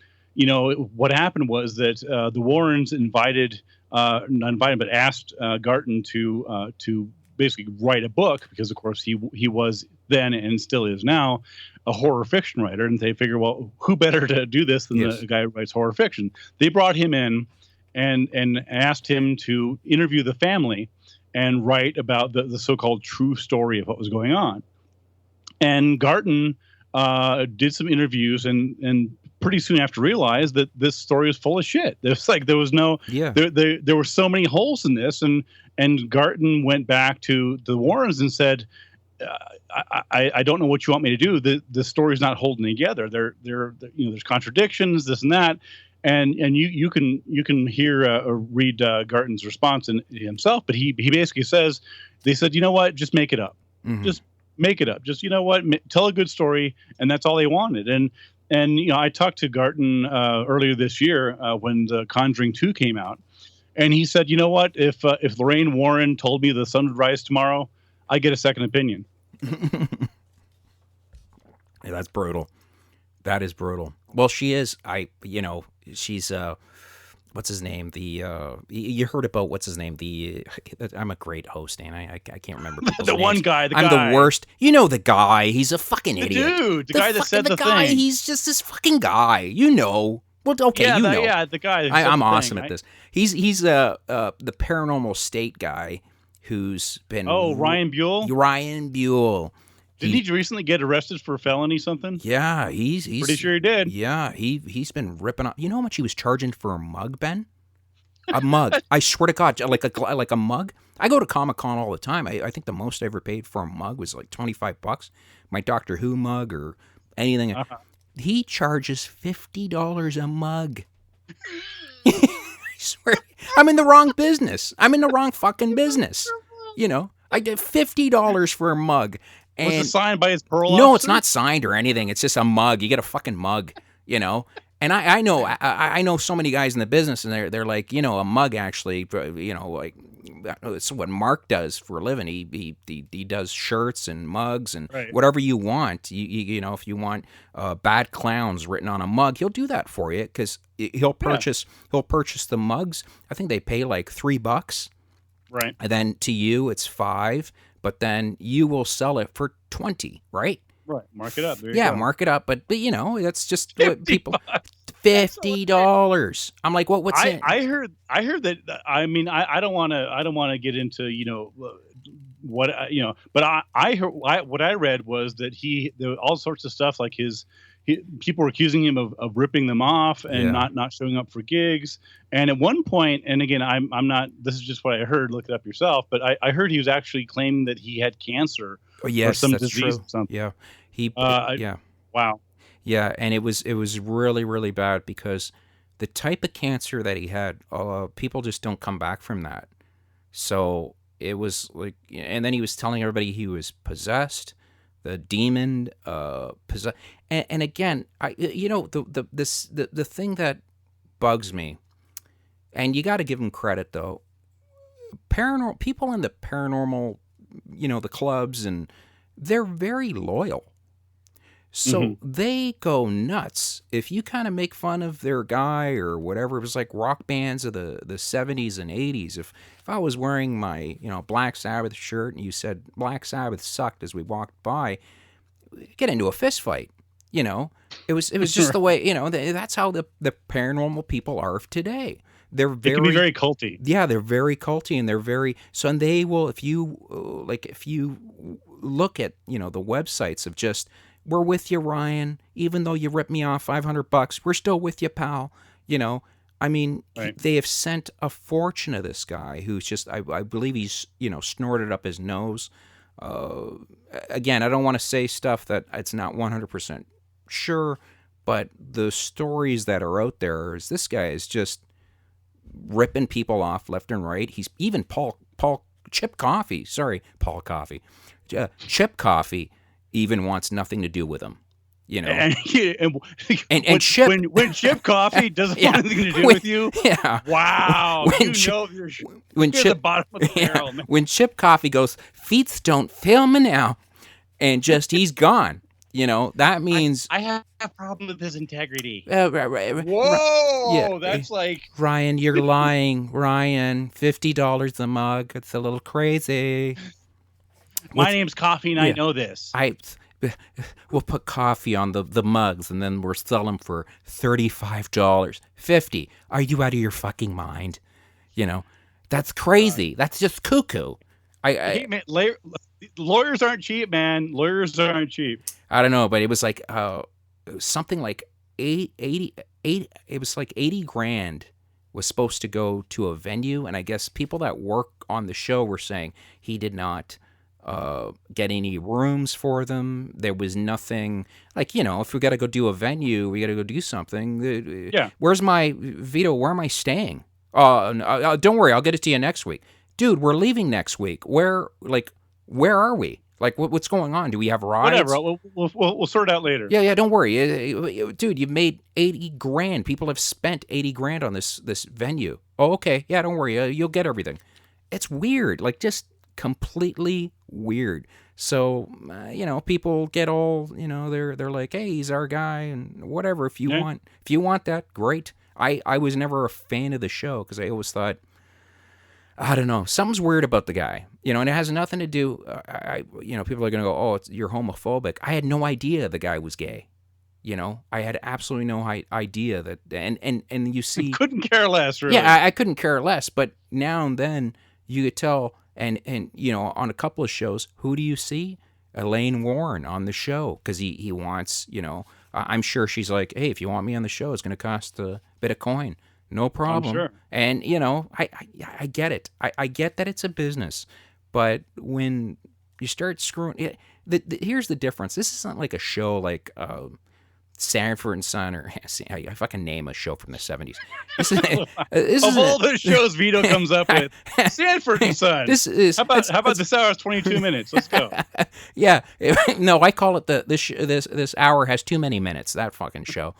Speaker 2: what happened was that the Warrens invited, not invited, but asked Garton to basically write a book because, of course, he was then and still is now a horror fiction writer, and they figure, well, who better to do this than
Speaker 1: yes,
Speaker 2: the guy who writes horror fiction? They brought him in and asked him to interview the family and write about the so-called true story of what was going on. And Garton did some interviews and pretty soon after realized that this story was full of shit. There was no
Speaker 1: yeah,
Speaker 2: there were so many holes in this, and Garton went back to the Warrens and said, I don't know what you want me to do. The story's not holding together. There's contradictions, this and that, and you can hear or read Garton's response in himself. But he basically says, they said, you know what, just make it up,
Speaker 1: mm-hmm.
Speaker 2: just make it up, just tell a good story, and that's all they wanted. And I talked to Garton earlier this year when the Conjuring 2 came out, and he said, you know what, if Lorraine Warren told me the sun would rise tomorrow, I get a second opinion.
Speaker 1: Yeah, that's brutal. That is brutal. Well, she is. She's what's his name? You heard about what's his name? I'm a great host, and I can't remember people's
Speaker 2: The
Speaker 1: names.
Speaker 2: one guy,
Speaker 1: I'm the worst. You know the guy. He's a fucking
Speaker 2: the
Speaker 1: idiot.
Speaker 2: dude, the guy that said the
Speaker 1: guy.
Speaker 2: thing.
Speaker 1: He's just this fucking guy. Well, okay,
Speaker 2: Yeah,
Speaker 1: know.
Speaker 2: yeah, the guy. That said
Speaker 1: I'm
Speaker 2: the
Speaker 1: awesome
Speaker 2: thing,
Speaker 1: at
Speaker 2: right?
Speaker 1: this. He's the Paranormal State guy who's been.
Speaker 2: Oh, Ryan Buell.
Speaker 1: Ryan Buell.
Speaker 2: Didn't he recently get arrested for a felony something?
Speaker 1: Yeah, he's
Speaker 2: Pretty sure he did.
Speaker 1: Yeah, he's been ripping off. You know how much he was charging for a mug, Ben? A mug. I swear to God, like a mug. I go to Comic-Con all the time. I think the most I ever paid for a mug was like $25. My Doctor Who mug or anything.
Speaker 2: Uh-huh.
Speaker 1: He charges $50 a mug. I swear, I'm in the wrong business. I'm in the wrong fucking business. I get $50 for a mug. And
Speaker 2: Was it signed by his parole
Speaker 1: no,
Speaker 2: officer?
Speaker 1: it's not signed or anything. It's just a mug. You get a fucking mug, And I know I know so many guys in the business, and they're like, a mug actually, like it's what Mark does for a living. He does shirts and mugs and
Speaker 2: Right.
Speaker 1: whatever you want. If you want bad clowns written on a mug, he'll do that for you because he'll purchase the mugs. I think they pay like $3,
Speaker 2: Right.
Speaker 1: and then to you it's $5. But then you will sell it for $20, right?
Speaker 2: Right. Mark it up. There you
Speaker 1: Yeah,
Speaker 2: go.
Speaker 1: mark it up. But that's just what people. $50. I'm like, what's it?
Speaker 2: I heard that. I mean, I don't want to get into what but I heard what I read was that there was all sorts of stuff like people were accusing him of ripping them off and
Speaker 1: Yeah.
Speaker 2: not showing up for gigs. And at one point, and again, I'm not. This is just what I heard. Look it up yourself. But I heard he was actually claiming that he had cancer
Speaker 1: Oh, yes,
Speaker 2: or some
Speaker 1: that's
Speaker 2: disease
Speaker 1: true.
Speaker 2: or something.
Speaker 1: Yeah, yeah,
Speaker 2: Wow.
Speaker 1: yeah, and it was really really bad because the type of cancer that he had, people just don't come back from that. So it was like, and then he was telling everybody he was possessed, the demon, possessed, and again, the thing that bugs me, and you got to give him credit though. paranormal people in the paranormal, the clubs, and they're very loyal. So
Speaker 2: Hmm.
Speaker 1: they go nuts if you kind of make fun of their guy or whatever. It was like rock bands of the 70s and 80s. If I was wearing my Black Sabbath shirt and you said Black Sabbath sucked as we walked by, get into a fist fight. You know, it was just the way that's how the paranormal people are of today. They're
Speaker 2: It can be
Speaker 1: very
Speaker 2: very culty.
Speaker 1: yeah, they're very culty, and they're very so. And they will, if you look at the websites of just we're with you, Ryan, even though you ripped me off $500, we're still with you, pal. You know, I mean,
Speaker 2: Right.
Speaker 1: they have sent a fortune to this guy who's just I believe he's snorted up his nose. Uh, Again, I don't want to say stuff that it's not 100% sure, but the stories that are out there is this guy is just ripping people off left and right. He's even Paul Chip Coffee. Sorry, Paul Coffee. Chip Coffee even wants nothing to do with him. You know,
Speaker 2: And, and
Speaker 1: and Chip
Speaker 2: when Chip Coffee doesn't
Speaker 1: yeah,
Speaker 2: want anything to do
Speaker 1: when,
Speaker 2: with you,
Speaker 1: yeah.
Speaker 2: wow,
Speaker 1: When Chip,
Speaker 2: you're
Speaker 1: when
Speaker 2: at the
Speaker 1: Chip
Speaker 2: bottom of the
Speaker 1: yeah,
Speaker 2: barrel, man.
Speaker 1: when Chip Coffee goes, feet don't fail me now, and just he's gone. That means
Speaker 2: I have a problem with his integrity.
Speaker 1: yeah,
Speaker 2: Whoa, that's like
Speaker 1: Ryan, you're lying. Ryan, $50 a mug. It's a little crazy.
Speaker 2: my
Speaker 1: With
Speaker 2: name's Coffee and I
Speaker 1: yeah,
Speaker 2: know this.
Speaker 1: we'll put coffee on the mugs and then we'll sell them for $35. 50. Are you out of your fucking mind? That's crazy. That's just cuckoo.
Speaker 2: Hey, man, lawyers aren't cheap, man. Lawyers aren't cheap.
Speaker 1: I don't know, but it was like something like 80. It was like 80 grand was supposed to go to a venue, and I guess people that work on the show were saying he did not get any rooms for them. There was nothing like if we got to go do a venue, we got to go do something.
Speaker 2: Yeah.
Speaker 1: Where's my Vito? Where am I staying? Don't worry, I'll get it to you next week, dude. We're leaving next week. Where are we? Like, what's going on? Do we have rides?
Speaker 2: Whatever. We'll sort it out later.
Speaker 1: Yeah, don't worry, dude. You've made 80 grand. People have spent 80 grand on this venue. Oh, okay. Yeah, don't worry. You'll get everything. It's weird, like just completely weird. So, people get all, they're like, hey, he's our guy, and whatever. If you want that, great. I was never a fan of the show because I always thought, I don't know, something's weird about the guy, and it has nothing to do. People are gonna go, "Oh, you're homophobic." I had no idea the guy was gay. I had absolutely no idea that, and you see,
Speaker 2: Couldn't care less, really.
Speaker 1: yeah, I couldn't care less. But now and then you could tell, and on a couple of shows, who do you see? Elaine Warren on the show because he wants, I'm sure she's like, hey, if you want me on the show, it's gonna cost a bit of coin. No problem.
Speaker 2: I'm sure.
Speaker 1: And I get it. I get that it's a business, but when you start screwing, here's the difference. This isn't like a show like Sanford and Son, or I fucking name a show from the 70s. This is
Speaker 2: Of all the shows Vito comes up with, Sanford and Son.
Speaker 1: This is
Speaker 2: how about this hour is 22 minutes? Let's go.
Speaker 1: Yeah, no, I call it this hour has too many minutes. That fucking show.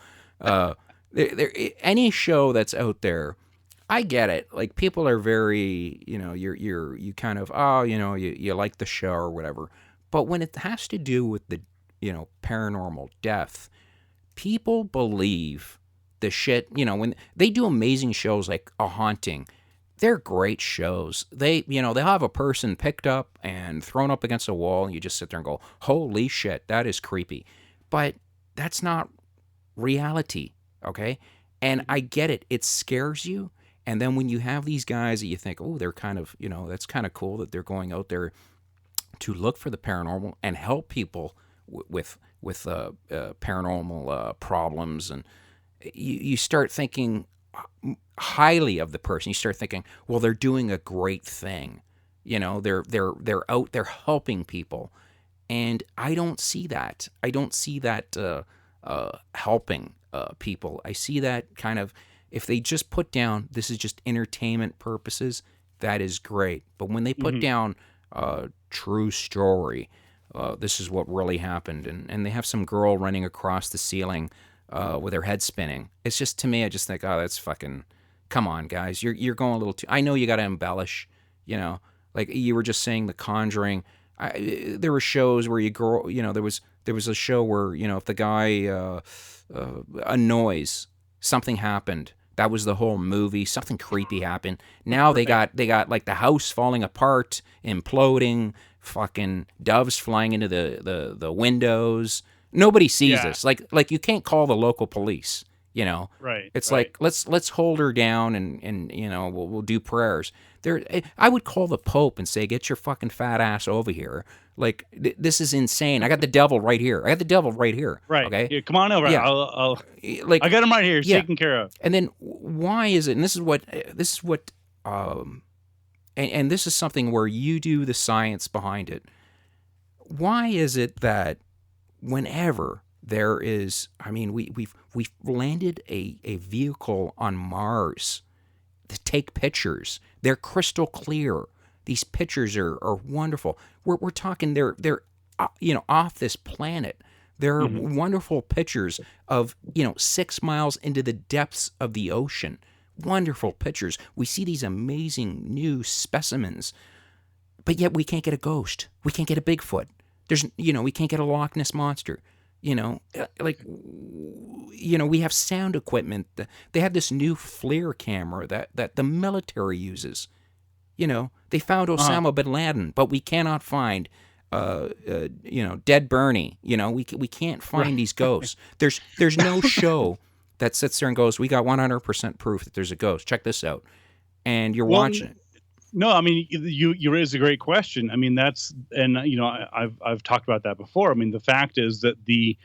Speaker 1: Any show that's out there, I get it. Like people are very, you kind of you like the show or whatever. But when it has to do with the paranormal death, people believe the shit. When they do amazing shows like A Haunting, they're great shows. They'll have a person picked up and thrown up against a wall, and you just sit there and go, "Holy shit, that is creepy." But that's not reality. Okay. And I get it. It scares you. And then when you have these guys that you think, oh, they're kind of, that's kind of cool that they're going out there to look for the paranormal and help people with paranormal problems. And you start thinking highly of the person. You start thinking, well, they're doing a great thing. They're out there helping people. And I don't see that. I don't see that helping people. I see that kind of, if they just put down, this is just entertainment purposes, that is great. But when they put down true story, this is what really happened, and they have some girl running across the ceiling with her head spinning. It's just, to me, I just think, oh, that's fucking, come on, guys. You're going a little too, I know you got to embellish, Like you were just saying, The Conjuring. There were shows where you grow. There was a show where if the guy a noise, something happened. That was the whole movie. Something creepy happened. Now they got like the house falling apart, imploding, fucking doves flying into the windows. Nobody sees
Speaker 2: Yeah.
Speaker 1: this. Like you can't call the local police.
Speaker 2: Right.
Speaker 1: It's
Speaker 2: Right.
Speaker 1: like let's hold her down and we'll do prayers. I would call the Pope and say, get your fucking fat ass over here. Like this is insane. I got the devil right here.
Speaker 2: Right.
Speaker 1: Okay.
Speaker 2: Yeah, come on over.
Speaker 1: Yeah.
Speaker 2: I
Speaker 1: Like
Speaker 2: got him right here. He's
Speaker 1: yeah.
Speaker 2: taken care of.
Speaker 1: And then why is it? And and this is something where you do the science behind it. Why is it that whenever there is, I mean, we've landed a vehicle on Mars to take pictures. They're crystal clear. These pictures are wonderful. We're talking they're off this planet. They're wonderful pictures of 6 miles into the depths of the ocean. Wonderful pictures. We see these amazing new specimens, but yet we can't get a ghost. We can't get a Bigfoot. We can't get a Loch Ness monster. We have sound equipment. They have this new FLIR camera that the military uses. They found Osama bin Laden, but we cannot find, dead Bernie. We can't find these ghosts. There's no show that sits there and goes, we got 100% proof that there's a ghost. Check this out. And you're watching it.
Speaker 2: No, I mean you raise a great question. I mean I've talked about that before. I mean the fact is that the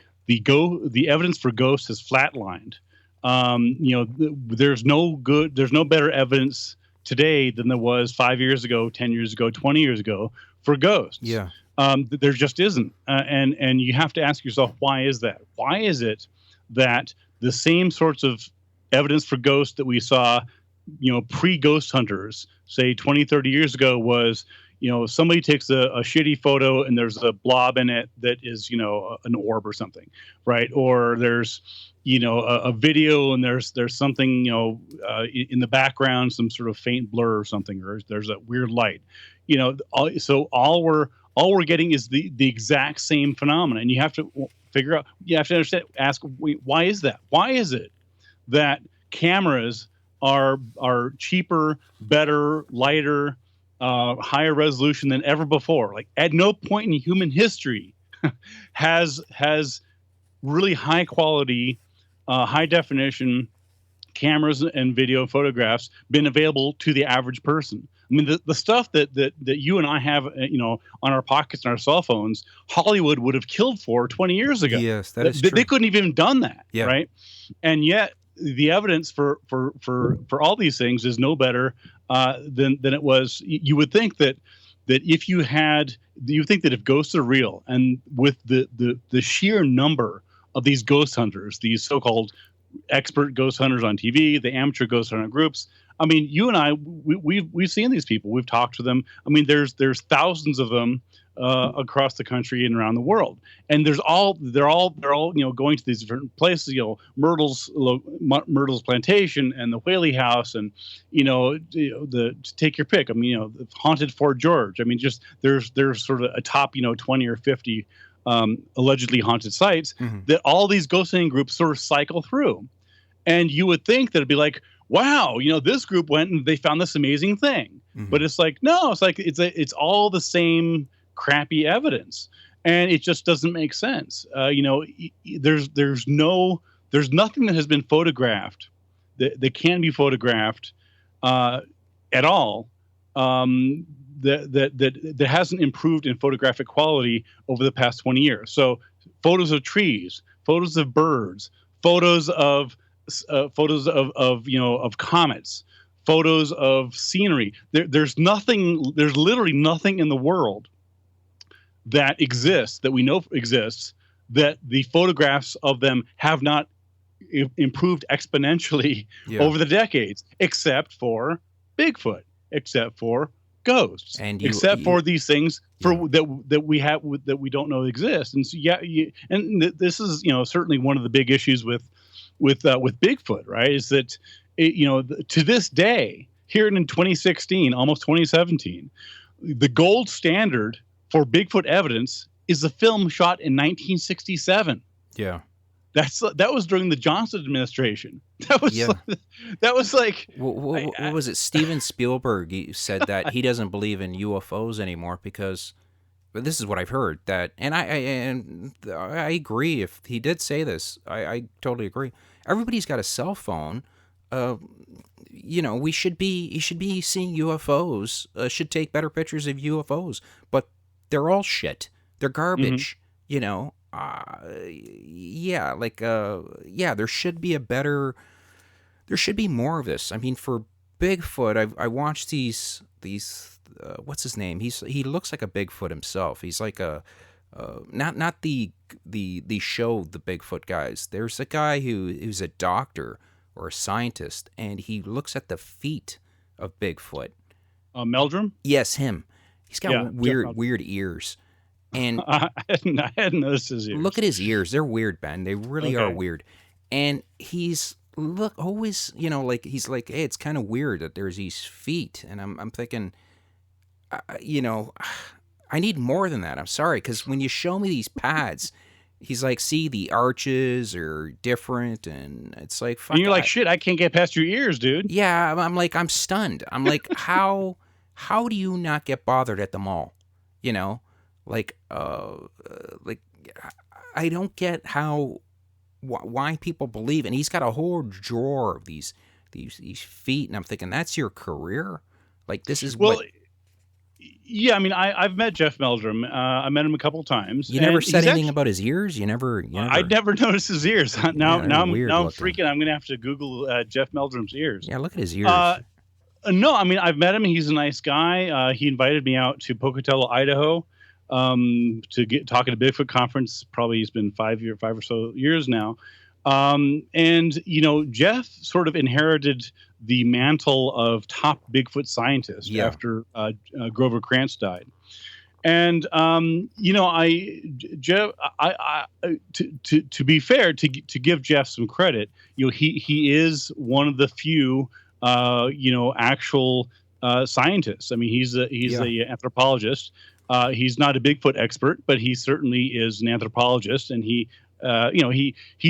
Speaker 2: evidence for ghosts is flatlined. There's no better evidence today than there was 5 years ago, 10 years ago, 20 years ago for ghosts.
Speaker 1: Yeah.
Speaker 2: There just isn't, and you have to ask yourself, why is that? Why is it that the same sorts of evidence for ghosts that we saw pre-ghost hunters, say 20, 30 years ago, was, somebody takes a shitty photo and there's a blob in it that is, an orb or something, right? Or there's, a video and there's something, in the background, some sort of faint blur or something, or there's a weird light, so all we're getting is the exact same phenomenon. And you have to figure out, you have to understand, ask, why is that? Why is it that cameras are cheaper, better, lighter, higher resolution than ever before? Like at no point in human history has really high quality, high definition cameras and video photographs been available to the average person. I mean, the stuff that you and I have, on our pockets and our cell phones, Hollywood would have killed for 20 years ago.
Speaker 1: Yes, that is true.
Speaker 2: They couldn't even have done that,
Speaker 1: yeah.
Speaker 2: Right? And yet the evidence for all these things is no better than it was. You would think that if ghosts are real, and with the sheer number of these ghost hunters, these so-called expert ghost hunters on TV, the amateur ghost hunter groups. I mean, you and I, we've seen these people. We've talked to them. I mean, there's thousands of them across the country and around the world, and they're all going to these different places. Myrtle's Plantation and the Whaley House, and take your pick. I mean, the haunted Fort George. I mean, just there's sort of a top 20 or 50 allegedly haunted sites that all these ghost hunting groups sort of cycle through. And you would think that it'd be like, wow, this group went and they found this amazing thing. But it's like, no, it's like it's all the same crappy evidence, and it just doesn't make sense. There's nothing that has been photographed that can be photographed at all. That hasn't improved in photographic quality over the past 20 years. So photos of trees, photos of birds, photos of comets, photos of scenery. There's literally nothing in the world that exists, that we know exists, that the photographs of them have not improved exponentially over the decades, except for Bigfoot, except for ghosts, except for these things that we have that we don't know exist. And so this is certainly one of the big issues with Bigfoot, right? Is that to this day here in 2016, almost 2017, the gold standard for Bigfoot evidence is a film shot in 1967.
Speaker 1: Yeah.
Speaker 2: That was during the Johnson administration. That was
Speaker 1: Yeah.
Speaker 2: that was like
Speaker 1: What was it? Steven Spielberg said that he doesn't believe in UFOs anymore because, but this is what I've heard, that, and I agree. If he did say this, I totally agree. Everybody's got a cell phone. Uh, we should be you should be seeing UFOs. Should take better pictures of UFOs, but they're all shit. They're
Speaker 2: mhm.
Speaker 1: garbage. Yeah, yeah. There should be more of this. I mean, for Bigfoot, I watched these. What's his name? He looks like a Bigfoot himself. He's like a not the show the Bigfoot guys. There's a guy who's a doctor or a scientist, and he looks at the feet of Bigfoot.
Speaker 2: Meldrum?
Speaker 1: Yes, him. He's
Speaker 2: Yeah,
Speaker 1: got
Speaker 2: Jeff
Speaker 1: weird ears, and
Speaker 2: I hadn't noticed his
Speaker 1: look
Speaker 2: ears.
Speaker 1: at his ears. They're weird, Ben. They really are
Speaker 2: Okay.
Speaker 1: weird. And he's look always, like he's like, hey, it's kind of weird that there's these feet, and I'm thinking, uh, you know, I need more than that. I'm sorry, because when you show me these pads, he's like, see, the arches are different, and it's like,
Speaker 2: And
Speaker 1: fuck,
Speaker 2: you're like, "Shit, I can't get past your ears, dude."
Speaker 1: yeah, I'm like, I'm stunned. I'm like, how do you not get bothered at the mall? You know, like, like I don't get why people believe. And he's got a whole drawer of these feet, and I'm thinking, that's your career. Like, this is
Speaker 2: Well,
Speaker 1: what
Speaker 2: yeah, I mean, I've met Jeff Meldrum. I met him a couple times,
Speaker 1: you never
Speaker 2: and
Speaker 1: said
Speaker 2: he's
Speaker 1: anything
Speaker 2: actually
Speaker 1: about his ears. You
Speaker 2: I'd
Speaker 1: never.
Speaker 2: never noticed his ears. Now
Speaker 1: Yeah, they're
Speaker 2: now I'm
Speaker 1: weird
Speaker 2: now I'm
Speaker 1: looking.
Speaker 2: freaking. I'm gonna have to Google Jeff Meldrum's ears.
Speaker 1: Yeah, look at his ears.
Speaker 2: Uh, no, I mean I've met him. He's a nice guy. He invited me out to Pocatello, Idaho, to get talking to Bigfoot conference. Probably he's been 5 or so years now. And Jeff sort of inherited the mantle of top Bigfoot scientist
Speaker 1: Yeah,
Speaker 2: after Grover Krantz died. And Jeff, to be fair, to give Jeff some credit, he is one of the few actual scientists. I mean, he's
Speaker 1: yeah,
Speaker 2: a anthropologist. He's not a Bigfoot expert, but he certainly is an anthropologist, and he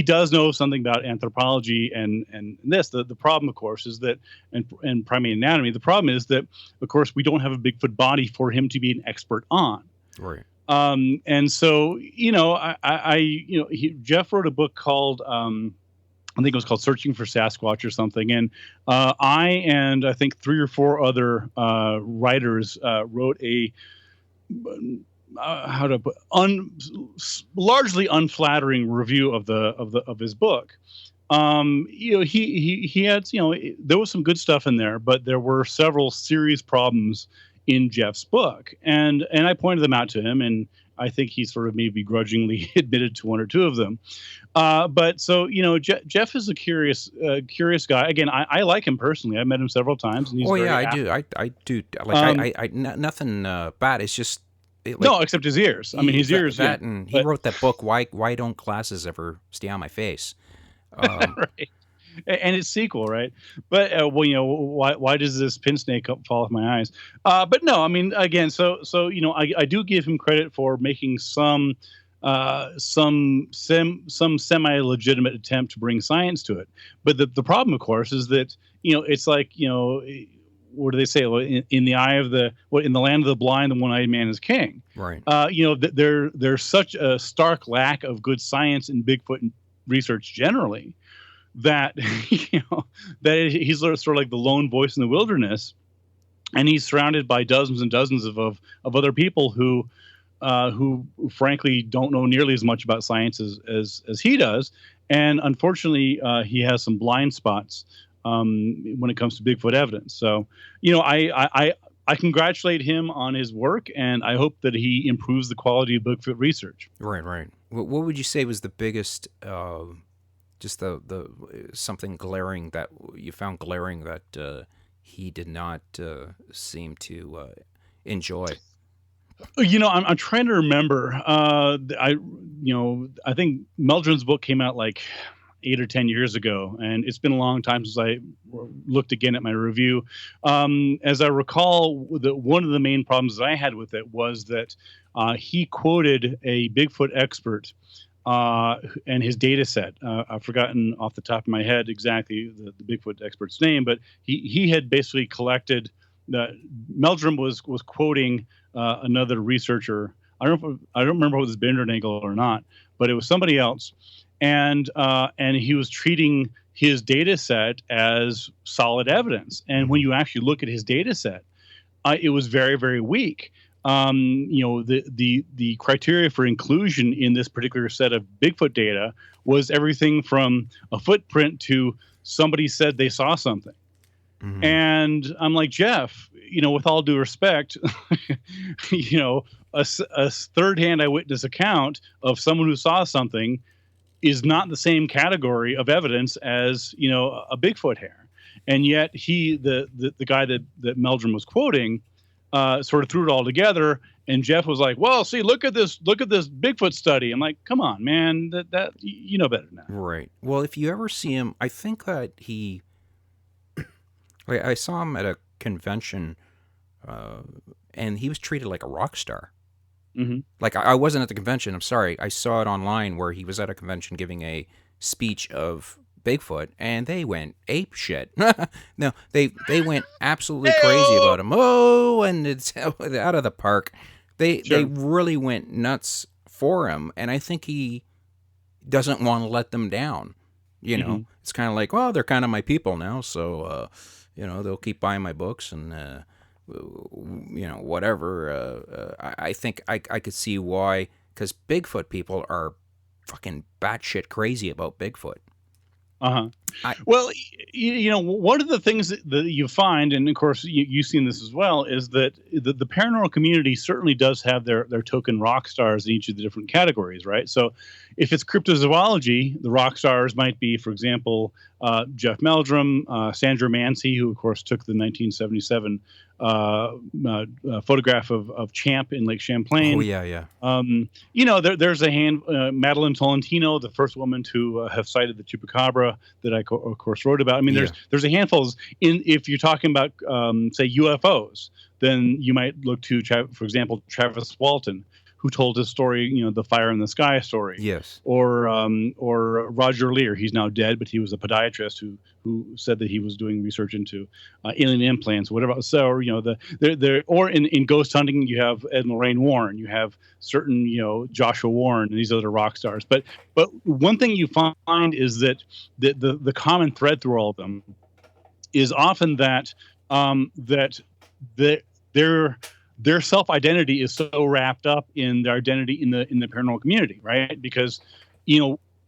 Speaker 2: does know something about anthropology and this. The problem, of course, is that and primate anatomy. The problem is that, of course, we don't have a Bigfoot body for him to be an expert on.
Speaker 1: right.
Speaker 2: And so Jeff wrote a book called I think it was called Searching for Sasquatch or something. And I think three or four other writers wrote a how to put largely unflattering review of his book. He had, there was some good stuff in there, but there were several serious problems in Jeff's book, and I pointed them out to him, and I think he sort of maybe grudgingly admitted to one or two of them. But so Jeff is a curious guy. Again, I like him personally. I met him several times, and he's
Speaker 1: Oh yeah,
Speaker 2: very
Speaker 1: I do. I do. Like,
Speaker 2: um,
Speaker 1: nothing bad. It's just like
Speaker 2: no, except his ears. I mean, his
Speaker 1: that,
Speaker 2: ears,
Speaker 1: that, and he
Speaker 2: but
Speaker 1: wrote that book. Why don't glasses ever stay on my face? Um,
Speaker 2: right. And its sequel, right? But why does this pin snake fall off my eyes? But no, I mean, again, I do give him credit for making some semi legitimate attempt to bring science to it. But the problem, of course, is that it's like what do they say? In the eye of in the land of the blind, the one-eyed man is king.
Speaker 1: right.
Speaker 2: There's such a stark lack of good science in Bigfoot research generally that he's sort of like the lone voice in the wilderness, and he's surrounded by dozens and dozens of other people who frankly don't know nearly as much about science as he does, and unfortunately he has some blind spots when it comes to Bigfoot evidence. So I congratulate him on his work, and I hope that he improves the quality of Bigfoot research.
Speaker 1: Right, right. What would you say was the biggest, just the something glaring that you found glaring that he did not seem to enjoy?
Speaker 2: I'm trying to remember. I think Meldrum's book came out like 8 or 10 years ago, and it's been a long time since I looked again at my review. As I recall, one of the main problems that I had with it was that he quoted a Bigfoot expert and his data set. I've forgotten off the top of my head exactly the Bigfoot expert's name, but he had basically collected Meldrum was quoting another researcher. I don't remember if it was Bindernagel or not, but it was somebody else, and he was treating his data set as solid evidence. And when you actually look at his data set, it was very, very weak. The criteria for inclusion in this particular set of Bigfoot data was everything from a footprint to somebody said they saw something. Mm-hmm. And I'm like, Jeff, with all due respect, a third-hand eyewitness account of someone who saw something is not the same category of evidence as, a Bigfoot hair. And yet the guy that Meldrum was quoting sort of threw it all together. And Jeff was like, well, see, look at this Bigfoot study. I'm like, come on, man, that you know better than that.
Speaker 1: Right. Well, if you ever see him, I think that I saw him at a convention, and he was treated like a rock star. Mm-hmm. Like, I wasn't at the convention. I'm sorry. I saw it online where he was at a convention giving a speech of Bigfoot, and they went ape shit. No, they went absolutely crazy about him. Oh, and it's out of the park. They really went nuts for him, and I think he doesn't want to let them down. Mm-hmm. It's kind of like, well, they're kind of my people now, so they'll keep buying my books and whatever. I think I could see why, because Bigfoot people are fucking batshit crazy about Bigfoot.
Speaker 2: Uh-huh. Well, one of the things that you find, and of course you've seen this as well, is that the paranormal community certainly does have their token rock stars in each of the different categories, right? So if it's cryptozoology, the rock stars might be, for example, Jeff Meldrum, Sandra Mancy, who of course took the 1977 photograph of Champ in Lake Champlain.
Speaker 1: Oh, yeah.
Speaker 2: There's a Madeline Tolentino, the first woman to have cited the chupacabra that I, of course, wrote about. I mean, there's a handful. If you're talking about, say, UFOs, then you might look to, for example, Travis Walton, who told his story, the fire in the sky story.
Speaker 1: Yes.
Speaker 2: Or Roger Lear. He's now dead, but he was a podiatrist who said that he was doing research into alien implants, whatever. So, or in ghost hunting, you have Ed and Lorraine Warren. You have certain, Joshua Warren and these other rock stars. But one thing you find is that the common thread through all of them is often that their self-identity is so wrapped up in their identity in the paranormal community, right? Because,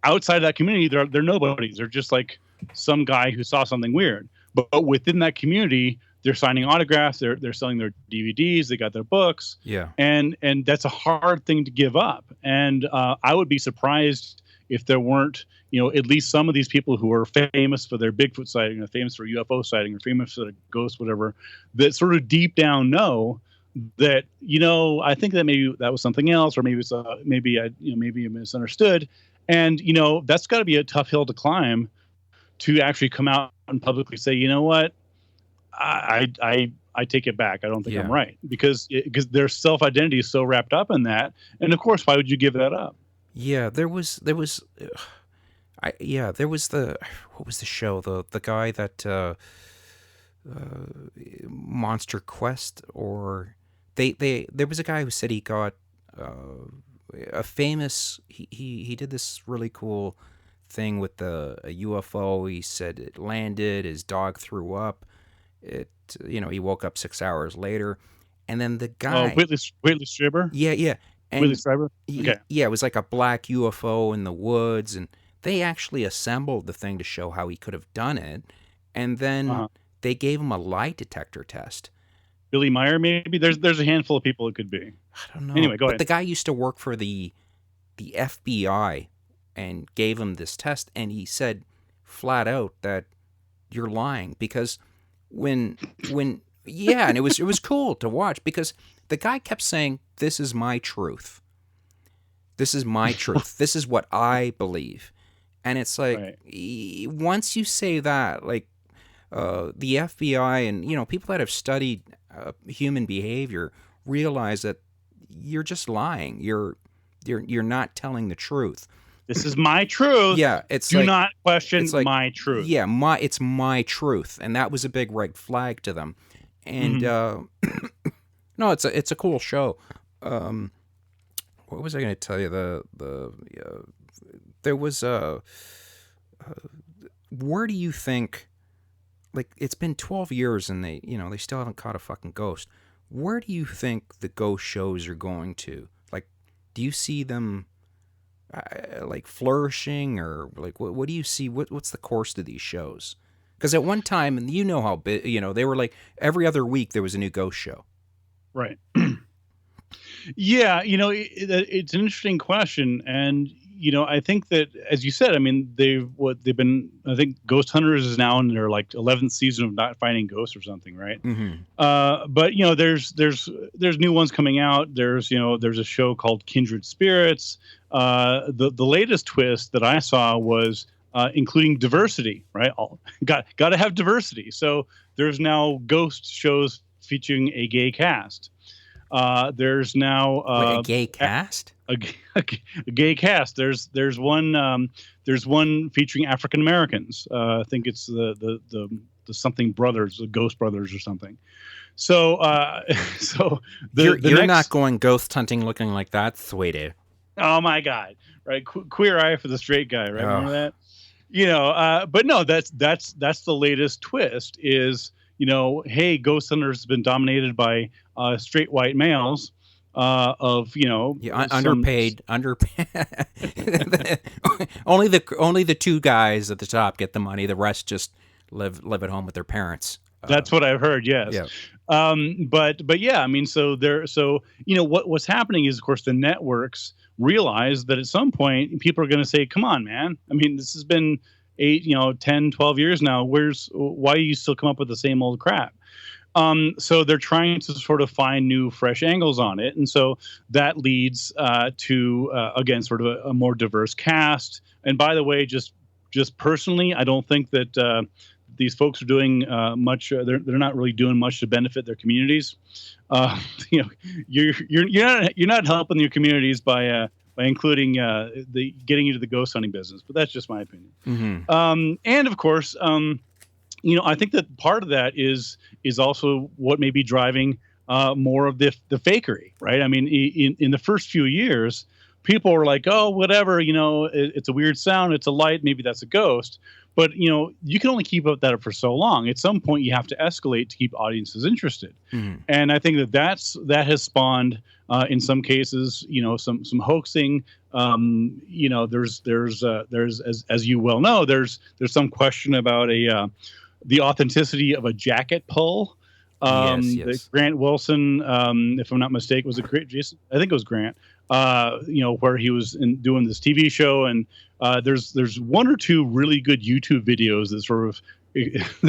Speaker 2: outside of that community, they're nobodies. They're just like some guy who saw something weird. But within that community, they're signing autographs. They're selling their DVDs. They got their books.
Speaker 1: Yeah. And
Speaker 2: that's a hard thing to give up. And I would be surprised if there weren't, at least some of these people who are famous for their Bigfoot sighting, or famous for UFO sighting, or famous for the ghost, whatever, that sort of deep down know that, I think that maybe that was something else, or maybe it's maybe I misunderstood. And, that's got to be a tough hill to climb to actually come out and publicly say, you know what, I take it back. I don't think I'm right, because their self-identity is so wrapped up in that. And of course, why would you give that up?
Speaker 1: Yeah, there was what was the show, the guy that Monster Quest, or there was a guy who said he got a famous, he did this really cool thing with a UFO. He said it landed, his dog threw up, he woke up 6 hours later, and then the guy,
Speaker 2: Whitley Strieber.
Speaker 1: Yeah. And
Speaker 2: Whitley Strieber. Okay.
Speaker 1: Yeah, it was like a black UFO in the woods, and they actually assembled the thing to show how he could have done it, and then they gave him a lie detector test.
Speaker 2: Billy Meyer, maybe? There's a handful of people it could be.
Speaker 1: I don't know.
Speaker 2: Anyway, go ahead.
Speaker 1: But the guy used to work for the FBI and gave him this test, and he said flat out that you're lying, because when and it was cool to watch, because the guy kept saying, this is my truth. This is my truth. This is what I believe. And it's like,
Speaker 2: Right.
Speaker 1: once you say that, like, the FBI and, people that have studied human behavior realize that you're just lying. You're not telling the truth.
Speaker 2: This is my truth.
Speaker 1: Yeah,
Speaker 2: Do not question
Speaker 1: it's like
Speaker 2: my truth.
Speaker 1: yeah, it's my truth, and that was a big red flag to them. And
Speaker 2: Mhm.
Speaker 1: no, it's a cool show. What was I going to tell you? There was a. Where do you think? Like, it's been 12 years and they still haven't caught a fucking ghost. Where do you think the ghost shows are going to? Like, do you see them like flourishing, or like what do you see? What's the course to these shows? Because at one time, and how big, they were like every other week there was a new ghost show.
Speaker 2: Right. Yeah, it's an interesting question, and I think that, as you said, I mean, they've been. I think Ghost Hunters is now in their like 11th season of not finding ghosts or something, right?
Speaker 1: Mm-hmm.
Speaker 2: But there's new ones coming out. There's a show called Kindred Spirits. The latest twist that I saw was including diversity, right? Got to have diversity. So there's now ghost shows featuring a gay cast. There's now
Speaker 1: Wait, a gay cast?
Speaker 2: A gay cast. There's one featuring African Americans. I think it's the something brothers, the Ghost Brothers or something. So so
Speaker 1: you're
Speaker 2: next...
Speaker 1: not going ghost hunting looking like that, sweetie.
Speaker 2: Oh my God! Right, queer eye for the straight guy. Right, remember that? But no, that's the latest twist. Is hey, Ghost Hunters has been dominated by straight white males.
Speaker 1: Underpaid. only the two guys at the top get the money. The rest just live at home with their parents.
Speaker 2: That's what I've heard. Yes.
Speaker 1: Yeah.
Speaker 2: But yeah, I mean, what's happening is, of course, the networks realize that at some point people are going to say, come on, man. I mean, this has been 10, 12 years now. Why do you still come up with the same old crap? So they're trying to sort of find new, fresh angles on it. And so that leads to, again, sort of a more diverse cast. And by the way, just personally, I don't think that these folks are doing much. They're not really doing much to benefit their communities. You're not helping your communities by including the getting into the ghost hunting business. But that's just my opinion.
Speaker 1: Mm-hmm.
Speaker 2: And of course, I think that part of that is also what may be driving more of the fakery, right? I mean, in the first few years, people were like, oh, whatever, it's a weird sound, it's a light, maybe that's a ghost. But, you can only keep that up for so long. At some point, you have to escalate to keep audiences interested. Mm-hmm. And I think that has spawned, in some cases, some hoaxing. There's as you well know, there's some question about the authenticity of a jacket pull. Yes. Grant Wilson, if I'm not mistaken, was it Jason? I think it was Grant. Where he was doing this TV show, and there's one or two really good YouTube videos that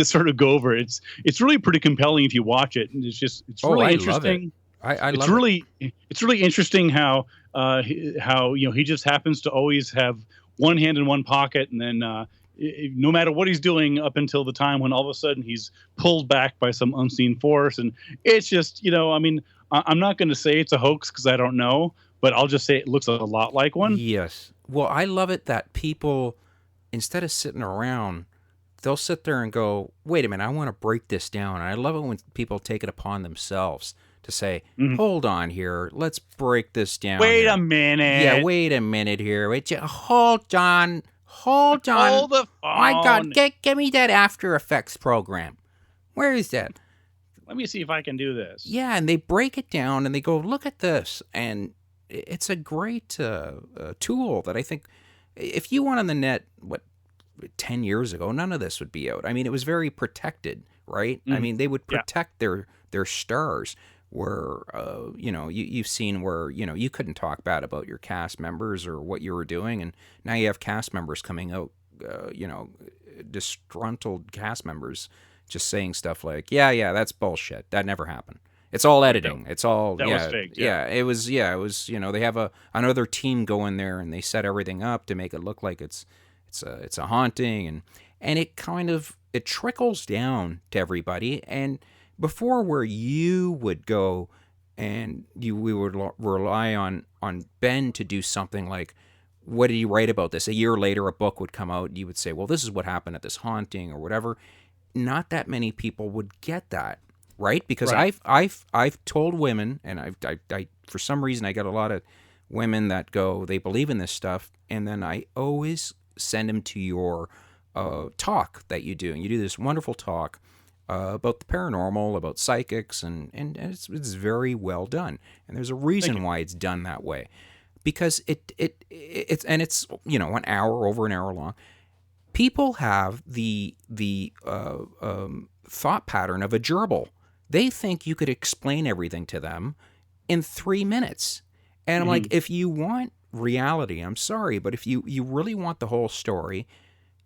Speaker 2: sort of go over it. It's really pretty compelling if you watch it, and it's really interesting. It's really interesting how he just happens to always have one hand in one pocket, and then no matter what he's doing up until the time when all of a sudden he's pulled back by some unseen force. And it's just, I mean, I'm not going to say it's a hoax because I don't know, but I'll just say it looks a lot like one.
Speaker 1: Yes. Well, I love it that people, instead of sitting around, they'll sit there and go, wait a minute, I want to break this down. And I love it when people take it upon themselves to say, hold on here, let's break this down.
Speaker 2: Wait a minute.
Speaker 1: Yeah, wait a minute here. Hold on. Hold
Speaker 2: the phone.
Speaker 1: My God, get me that After Effects program. Where is that?
Speaker 2: Let me see if I can do this.
Speaker 1: Yeah, and they break it down and they go, look at this. And it's a great tool that I think if you went on the net, 10 years ago, none of this would be out. I mean, it was very protected, right? I mean, they would protect their stars. Where you've seen where you couldn't talk bad about your cast members or what you were doing, and now you have cast members coming out, disgruntled cast members just saying stuff like, yeah, that's bullshit, that never happened, it's all editing, it's all
Speaker 2: that was fake.
Speaker 1: It was they have another team go in there and they set everything up to make it look like it's it's a haunting, and it kind of it trickles down to everybody. And before, where you would go and we would rely on Ben to do something like, what did he write about this? A year later, a book would come out. And you would say, well, this is what happened at this haunting or whatever. Not that many people would get that, right? Because
Speaker 2: Right.
Speaker 1: I've told women, and I for some reason I got a lot of women that go, they believe in this stuff, and then I always send them to your talk that you do, and you do this wonderful talk about the paranormal, about psychics, and it's very well done, and there's a
Speaker 2: Thank
Speaker 1: reason
Speaker 2: you.
Speaker 1: why it's done that way, because it's an hour, over an hour long. People have the thought pattern of a gerbil. They think you could explain everything to them in 3 minutes. And I'm like,
Speaker 2: Hmm.
Speaker 1: if you want reality, I'm sorry, but if you really want the whole story,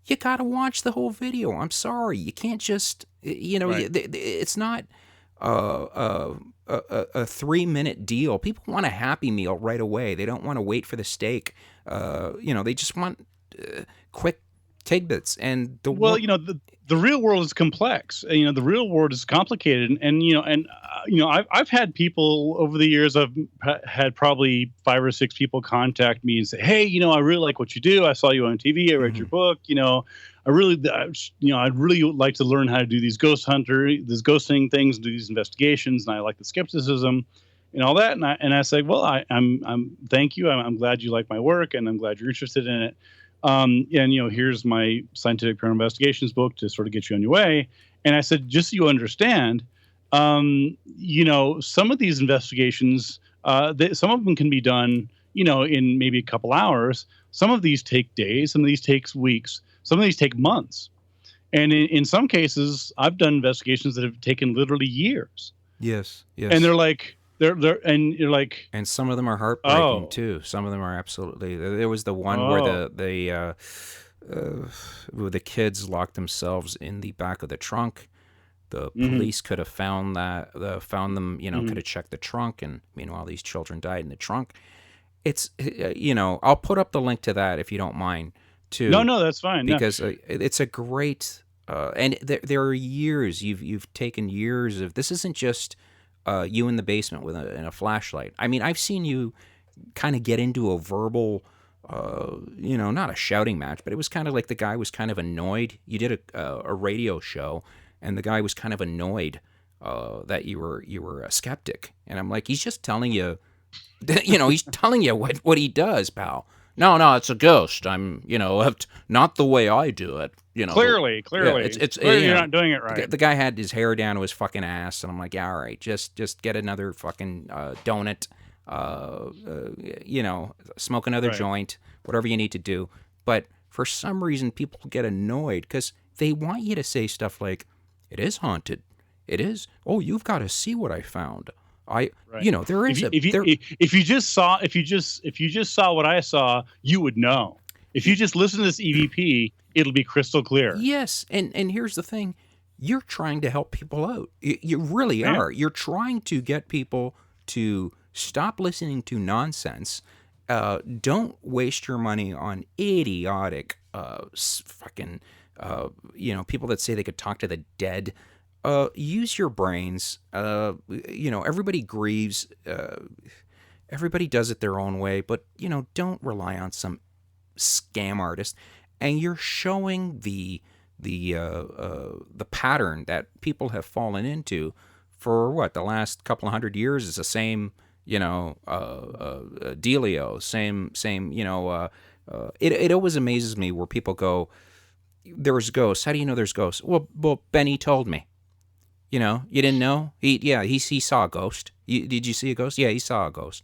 Speaker 1: you got to watch the whole video. I'm sorry. You can't just,
Speaker 2: Right.
Speaker 1: it's not a 3 minute deal. People want a Happy Meal right away. They don't want to wait for the steak. They just want quick tidbits. And the
Speaker 2: Well,
Speaker 1: what?
Speaker 2: the real world is complex. The real world is complicated, and I've had people over the years. I've had probably 5 or 6 people contact me and say, "Hey, I really like what you do. I saw you on TV. I read your
Speaker 1: Mhm.
Speaker 2: book. I'd really like to learn how to do these these ghosting things, do these investigations, and I like the skepticism." And all that, and I say, well, I'm thank you. I'm glad you like my work, and I'm glad you're interested in it. And here's my scientific paranormal investigations book to sort of get you on your way. And I said, just so you understand, some of these investigations, some of them can be done, in maybe a couple hours. Some of these take days, some of these takes weeks, some of these take months. And in some cases, I've done investigations that have taken literally years.
Speaker 1: Yes,
Speaker 2: And
Speaker 1: yes.
Speaker 2: they're like, and you're like,
Speaker 1: And some of them are heartbreaking
Speaker 2: oh,
Speaker 1: too. Some of them are absolutely. There was the one where
Speaker 2: oh,
Speaker 1: where the kids locked themselves in the back of the trunk. The
Speaker 2: hmm
Speaker 1: police could have found found them. Could
Speaker 2: hmm
Speaker 1: have checked the trunk, and meanwhile these children died in the trunk. It's I'll put up the link to that if you don't mind
Speaker 2: no,
Speaker 1: too,
Speaker 2: no, that's fine. No,
Speaker 1: because it's a great and there are years you've taken years of this. Isn't just you in the basement with a flashlight. I mean, I've seen you kind of get into a verbal, not a shouting match, but it was kind of like the guy was kind of annoyed. You did a radio show, and the guy was kind of annoyed that you were a skeptic, and I'm like, he's just telling you, he's telling you what he does, pal. No, no, it's a ghost. Not the way I do it.
Speaker 2: clearly,
Speaker 1: Yeah,
Speaker 2: clearly,
Speaker 1: it's
Speaker 2: clearly, you're
Speaker 1: you know,
Speaker 2: not doing it
Speaker 1: the,
Speaker 2: right.
Speaker 1: the guy had his hair down to his fucking ass, and I'm like, yeah, all right, just get another fucking donut, uh, uh, smoke another
Speaker 2: Right.
Speaker 1: joint, whatever you need to do. But for some reason, people get annoyed because they want you to say stuff like, "It is haunted. It is. Oh, you've got to see what I found. I,
Speaker 2: Right.
Speaker 1: there
Speaker 2: If
Speaker 1: is
Speaker 2: you
Speaker 1: a
Speaker 2: if you
Speaker 1: there.
Speaker 2: if you just saw if you just saw what I saw, you would know. If you just listen to this EVP, it'll be crystal clear.
Speaker 1: Yes, and here's the thing. You're trying to help people out. You really
Speaker 2: I am.
Speaker 1: are. You're trying to get people to stop listening to nonsense. Don't waste your money on idiotic fucking people that say they could talk to the dead. Use your brains. Everybody grieves. Everybody does it their own way, but don't rely on some scam artist, and you're showing the pattern that people have fallen into for what the last couple of 100 years is the same dealio, same it always amazes me where people go, there's ghosts. How do you know there's ghosts? Well, Benny told me. You didn't know? He saw a ghost. Did you see a ghost? Yeah, he saw a ghost.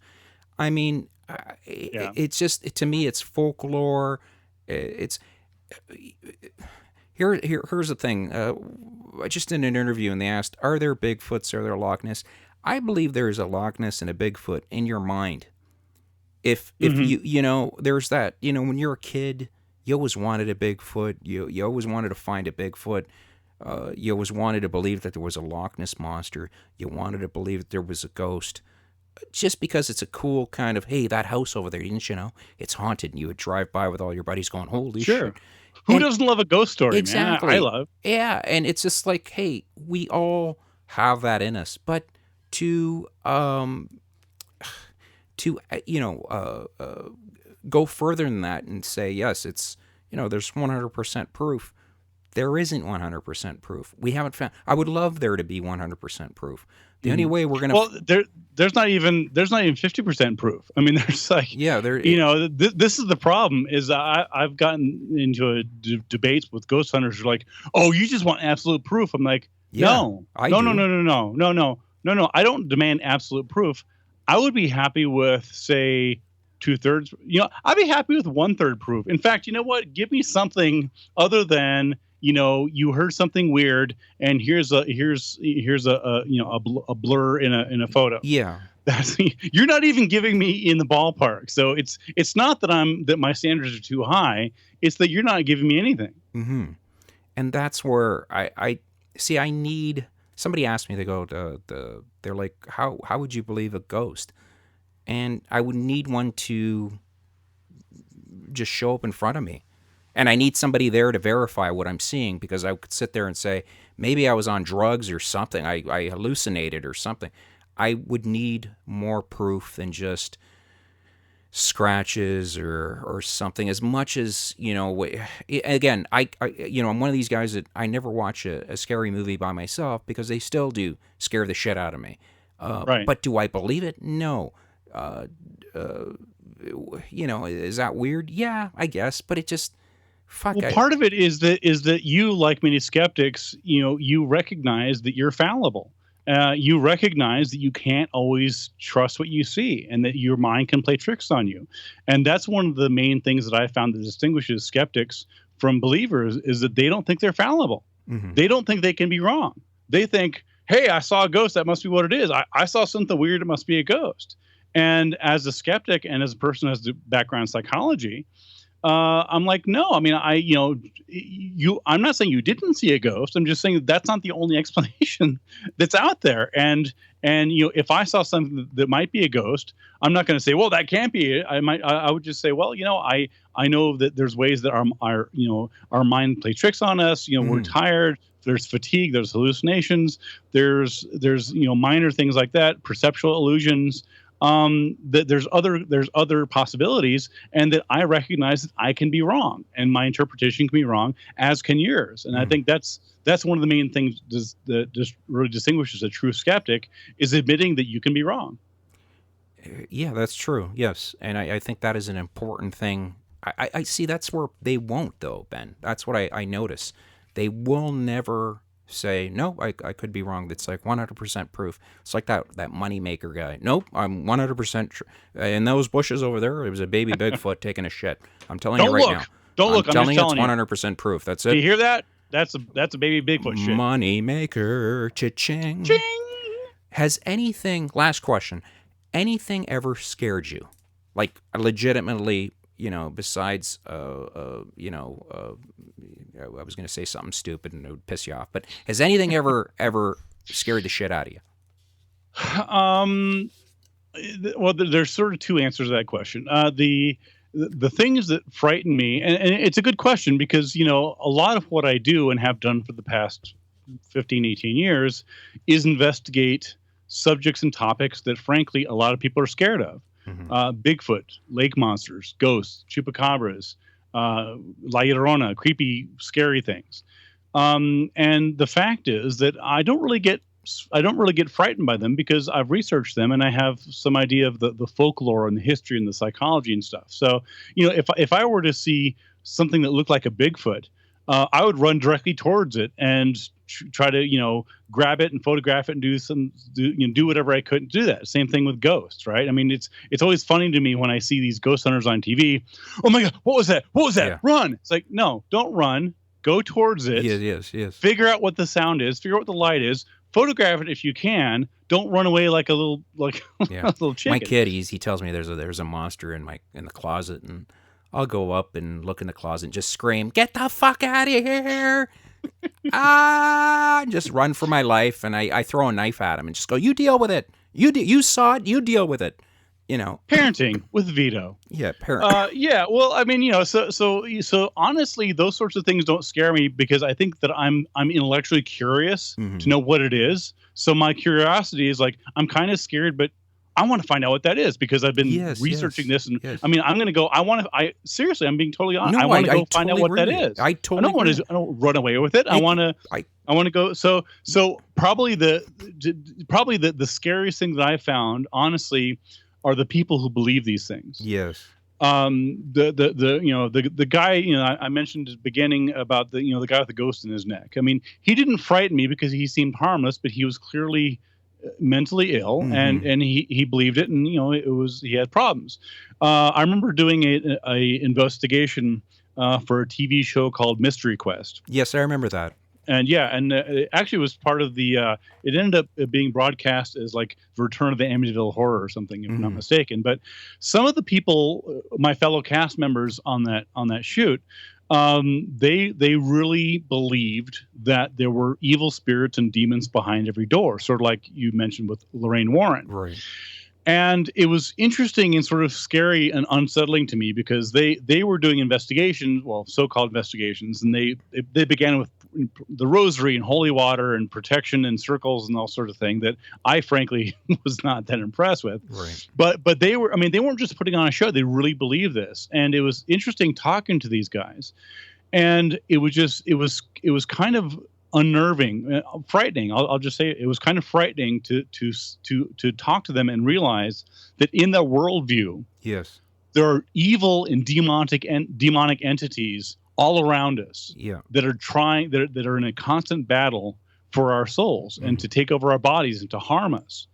Speaker 1: I mean,
Speaker 2: Yeah.
Speaker 1: it's just, to me, it's folklore. It's here's the thing. I just did an interview and they asked, "Are there Bigfoots? Are there Loch Ness?" I believe there is a Loch Ness and a Bigfoot in your mind. If
Speaker 2: hmm
Speaker 1: there's that. When you're a kid, you always wanted a Bigfoot. You always wanted to find a Bigfoot. You always wanted to believe that there was a Loch Ness monster. You wanted to believe that there was a ghost. just because it's a cool kind of, hey, that house over there, didn't you know? It's haunted. And you would drive by with all your buddies going, holy
Speaker 2: Sure.
Speaker 1: shit.
Speaker 2: Who
Speaker 1: And
Speaker 2: doesn't love a ghost story, man? I
Speaker 1: exactly.
Speaker 2: love.
Speaker 1: Yeah. And it's just like, hey, we all have that in us. But to, go further than that and say, yes, it's, there's 100% proof. There isn't 100% proof. We haven't found. I would love there to be 100% proof. The only way we're gonna.
Speaker 2: Well, there's not even 50% proof. I mean, there's like,
Speaker 1: Yeah, there.
Speaker 2: this is the problem. Is I've gotten into debates with ghost hunters who are like, oh, you just want absolute proof. I'm like,
Speaker 1: Yeah,
Speaker 2: no,
Speaker 1: I
Speaker 2: no,
Speaker 1: do.
Speaker 2: no, no, no, no, no, no, no, no. I don't demand absolute proof. I would be happy with, say, 2/3. I'd be happy with 1/3 proof. In fact, you know what? Give me something other than, you heard something weird, and here's a a blur in a photo.
Speaker 1: Yeah.
Speaker 2: That's you're not even giving me in the ballpark. So it's not that my standards are too high. It's that you're not giving me anything.
Speaker 1: Mm-hmm. And that's where I see. I need somebody asked me. They go, they're like, how would you believe a ghost? And I would need one to just show up in front of me. And I need somebody there to verify what I'm seeing, because I could sit there and say, maybe I was on drugs or something. I hallucinated or something. I would need more proof than just scratches or something. As much as, again, I'm one of these guys that I never watch a scary movie by myself, because they still do scare the shit out of me.
Speaker 2: Right.
Speaker 1: But do I believe it? No. Is that weird? Yeah, I guess. But it just, fuck.
Speaker 2: Well, part of it is that you, like many skeptics, you recognize that you're fallible. You recognize that you can't always trust what you see, and that your mind can play tricks on you. And that's one of the main things that I found that distinguishes skeptics from believers, is that they don't think they're fallible.
Speaker 1: Mm-hmm.
Speaker 2: They don't think they can be wrong. They think, hey, I saw a ghost. That must be what it is. I saw something weird. It must be a ghost. And as a skeptic and as a person who has the background in psychology, I'm like, no, I mean, I'm not saying you didn't see a ghost. I'm just saying that's not the only explanation that's out there. And if I saw something that might be a ghost, I'm not going to say, well, that can't be it. I would just say, well, I know that there's ways that our mind plays tricks on us. We're tired. There's fatigue. There's hallucinations. There's minor things like that, perceptual illusions. That there's other possibilities, and that I recognize that I can be wrong, and my interpretation can be wrong, as can yours. And I think that's one of the main things that just really distinguishes a true skeptic, is admitting that you can be wrong.
Speaker 1: Yeah, that's true. Yes. And I think that is an important thing. I see that's where they won't, though, Ben. That's what I notice. They will never say, no, I could be wrong. That's like 100% proof. It's like that moneymaker guy. Nope, I'm 100% in those bushes over there, it was a baby Bigfoot taking a shit. I'm telling you right now.
Speaker 2: Don't look. I'm
Speaker 1: telling
Speaker 2: just
Speaker 1: you,
Speaker 2: telling
Speaker 1: it's 100% proof. That's
Speaker 2: you. Do
Speaker 1: it.
Speaker 2: you hear that? That's a baby Bigfoot shit.
Speaker 1: Moneymaker, cha-ching.
Speaker 2: Ching!
Speaker 1: Has anything, last question, anything ever scared you? Like, legitimately, besides, I was going to say something stupid and it would piss you off, but has anything ever scared the shit out of you?
Speaker 2: Well, there's sort of two answers to that question. The things that frighten me, and it's a good question, because, a lot of what I do and have done for the past 15, 18 years is investigate subjects and topics that, frankly, a lot of people are scared of. Mm-hmm. Bigfoot, lake monsters, ghosts, chupacabras, La Llorona, creepy, scary things. And the fact is that I don't really get frightened by them, because I've researched them and I have some idea of the folklore and the history and the psychology and stuff. So, if I were to see something that looked like a Bigfoot, I would run directly towards it and try to, grab it and photograph it and do whatever I could to do that. Same thing with ghosts, right? I mean, it's always funny to me when I see these ghost hunters on TV. Oh my God, what was that? What was that? Yeah. Run! It's like, no, don't run. Go towards it.
Speaker 1: Yes.
Speaker 2: Figure out what the sound is. Figure out what the light is. Photograph it if you can. Don't run away like a little a little chicken.
Speaker 1: My kid, he tells me there's a monster in the closet, and I'll go up and look in the closet and just scream, "Get the fuck out of here!" And just run for my life. And I throw a knife at him and just go, "You deal with it. You saw it. You deal with it. You know.
Speaker 2: Parenting with Vito.
Speaker 1: Yeah, parent.
Speaker 2: Yeah. Well, I mean, so honestly, those sorts of things don't scare me because I think that I'm intellectually curious to know what it is. So my curiosity is like I'm kind of scared, but I want to find out what that is because I've been
Speaker 1: Yes,
Speaker 2: researching
Speaker 1: yes,
Speaker 2: this, and
Speaker 1: yes.
Speaker 2: I mean, I'm going to go. I seriously, I'm being totally honest. I
Speaker 1: No,
Speaker 2: want to
Speaker 1: I
Speaker 2: go find out
Speaker 1: totally
Speaker 2: what
Speaker 1: agree
Speaker 2: that
Speaker 1: with you.
Speaker 2: is.
Speaker 1: I
Speaker 2: I
Speaker 1: totally
Speaker 2: don't want
Speaker 1: agree.
Speaker 2: to. I don't run away with it. I want to.
Speaker 1: I
Speaker 2: I want to go. So probably the scariest thing that I found, honestly, are the people who believe these things.
Speaker 1: yes.
Speaker 2: The guy, I mentioned at the beginning about the guy with the ghost in his neck. I mean, he didn't frighten me because he seemed harmless, but he was clearly mentally ill, and
Speaker 1: Mm-hmm.
Speaker 2: he believed it, and he had problems. I remember doing a investigation for a TV show called Mystery Quest.
Speaker 1: Yes, I remember that.
Speaker 2: And yeah, and it actually was part of the. It ended up being broadcast as like Return of the Amityville Horror or something, if I'm not
Speaker 1: Mm-hmm.
Speaker 2: mistaken. But some of the people, my fellow cast members on that shoot, they really believed that there were evil spirits and demons behind every door, sort of like you mentioned with Lorraine Warren.
Speaker 1: Right.
Speaker 2: And it was interesting and sort of scary and unsettling to me because they were doing investigations, well, so-called investigations, and they began with the rosary and holy water and protection and circles and all sort of thing that I frankly was not that impressed with.
Speaker 1: Right.
Speaker 2: But they were, I mean, they weren't just putting on a show; they really believed this, and it was interesting talking to these guys, and it was kind of unnerving, frightening. I'll just say it was kind of frightening to talk to them and realize that in their worldview
Speaker 1: Yes.
Speaker 2: there are evil and demonic entities all around us
Speaker 1: Yeah.
Speaker 2: that are that are in a constant battle for our souls and to take over our bodies and to harm us.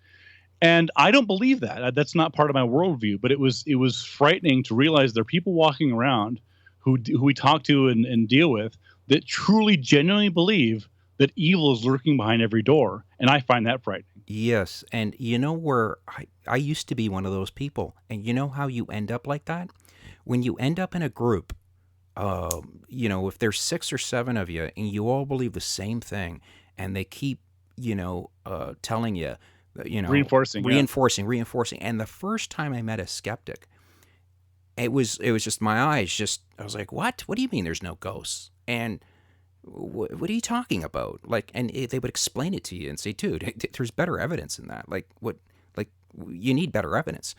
Speaker 2: And I don't believe that. That's not part of my worldview. But it was frightening to realize there are people walking around who we talk to and deal with that truly, genuinely believe that evil is lurking behind every door, and I find that frightening.
Speaker 1: Yes, and you know where I used to be one of those people, and you know how you end up like that? When you end up in a group, if there's 6 or 7 of you and you all believe the same thing, and they keep, telling you,
Speaker 2: Reinforcing, yeah.
Speaker 1: reinforcing. And the first time I met a skeptic, it was just my eyes just I was like, what? What do you mean there's no ghosts? And what are you talking about? Like, and they would explain it to you and say, dude, there's better evidence than that. Like, what? Like, you need better evidence.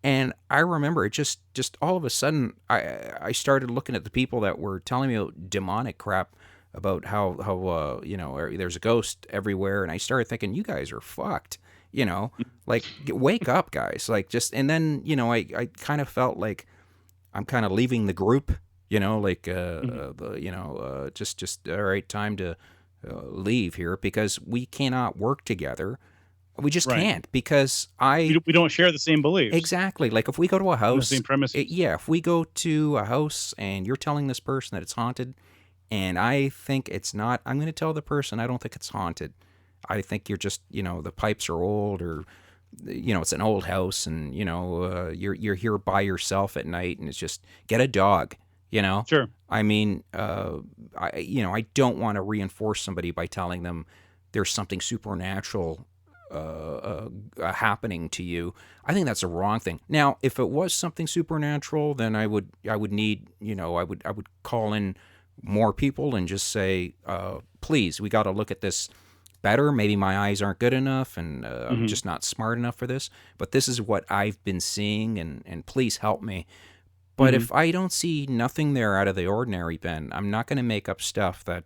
Speaker 1: And I remember it just all of a sudden, I started looking at the people that were telling me demonic crap about how there's a ghost everywhere, and I started thinking, you guys are fucked. Like, wake up, guys. Like, just, and then I kind of felt like I'm kind of leaving the group. Just all right, time to leave here because we cannot work together. We just
Speaker 2: Right.
Speaker 1: can't because
Speaker 2: We don't share the same beliefs.
Speaker 1: exactly, like if we go to a
Speaker 2: On the
Speaker 1: house,
Speaker 2: same premises.
Speaker 1: if we go to a house and you're telling this person that it's haunted, and I think it's not, I'm going to tell the person I don't think it's haunted. I think you're just the pipes are old, or it's an old house, and you're here by yourself at night, and it's just get a dog.
Speaker 2: Sure.
Speaker 1: I mean, I don't want to reinforce somebody by telling them there's something supernatural happening to you. I think that's a wrong thing. Now, if it was something supernatural, then I would need, I would call in more people and just say, please, we got to look at this better. Maybe my eyes aren't good enough, and I'm just not smart enough for this. But this is what I've been seeing, and please help me. But if I don't see nothing there out of the ordinary, Ben, I'm not going to make up stuff that,